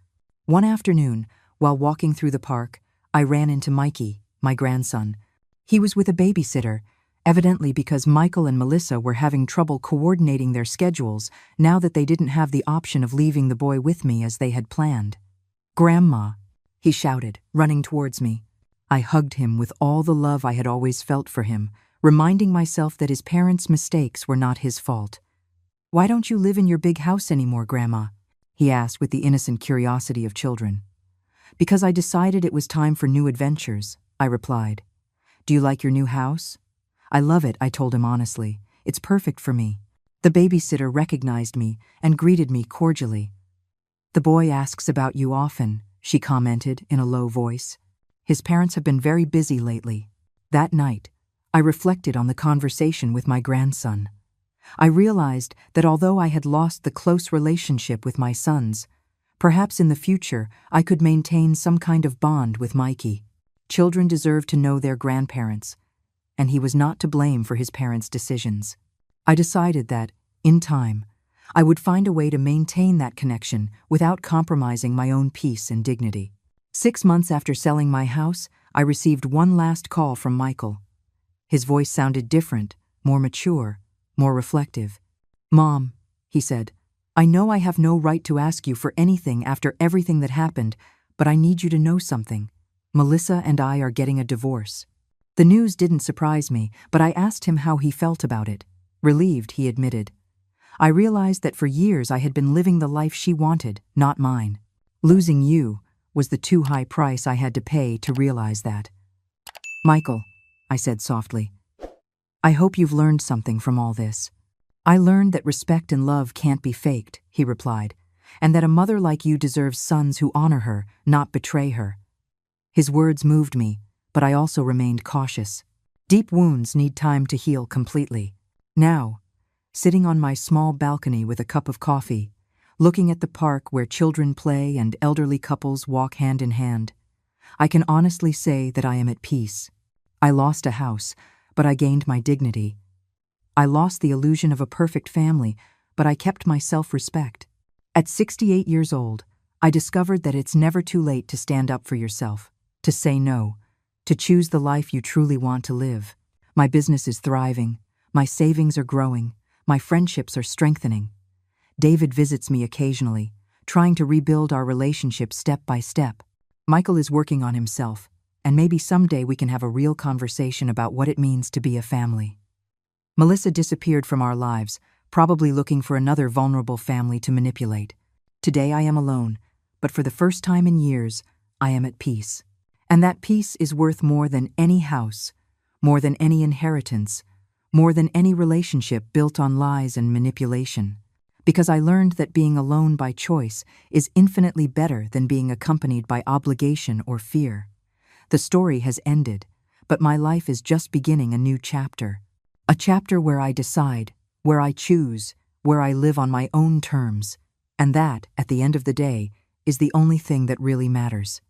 One afternoon, while walking through the park, I ran into Mikey, my grandson. He was with a babysitter, evidently because Michael and Melissa were having trouble coordinating their schedules now that they didn't have the option of leaving the boy with me as they had planned. "Grandma," he shouted, running towards me. I hugged him with all the love I had always felt for him, reminding myself that his parents' mistakes were not his fault. "Why don't you live in your big house anymore, Grandma?" he asked with the innocent curiosity of children. "Because I decided it was time for new adventures," I replied. "Do you like your new house?" "I love it," I told him honestly. "It's perfect for me." The babysitter recognized me and greeted me cordially. "The boy asks about you often," she commented in a low voice. "His parents have been very busy lately." That night, I reflected on the conversation with my grandson. I realized that although I had lost the close relationship with my sons, perhaps in the future I could maintain some kind of bond with Mikey. Children deserve to know their grandparents, and he was not to blame for his parents' decisions. I decided that, in time, I would find a way to maintain that connection without compromising my own peace and dignity. 6 months after selling my house, I received one last call from Michael. His voice sounded different, more mature, more reflective. "Mom," he said, "I know I have no right to ask you for anything after everything that happened, but I need you to know something. Melissa and I are getting a divorce." The news didn't surprise me, but I asked him how he felt about it. Relieved, he admitted. I realized that for years I had been living the life she wanted, not mine. Losing you was the too high price I had to pay to realize that. "Michael," I said softly. I hope you've learned something from all this. I learned that respect and love can't be faked, he replied, and that a mother like you deserves sons who honor her, not betray her. His words moved me, but I also remained cautious. Deep wounds need time to heal completely. Now, sitting on my small balcony with a cup of coffee, looking at the park where children play and elderly couples walk hand in hand, I can honestly say that I am at peace. I lost a house, but I gained my dignity. I lost the illusion of a perfect family, but I kept my self-respect. At 68 years old, I discovered that it's never too late to stand up for yourself, to say no, to choose the life you truly want to live. My business is thriving, my savings are growing, my friendships are strengthening. David visits me occasionally, trying to rebuild our relationship step by step. Michael is working on himself, and maybe someday we can have a real conversation about what it means to be a family. Melissa disappeared from our lives, probably looking for another vulnerable family to manipulate. Today I am alone, but for the first time in years, I am at peace. And that peace is worth more than any house, more than any inheritance, more than any relationship built on lies and manipulation. Because I learned that being alone by choice is infinitely better than being accompanied by obligation or fear. The story has ended, but my life is just beginning a new chapter. A chapter where I decide, where I choose, where I live on my own terms. And that, at the end of the day, is the only thing that really matters.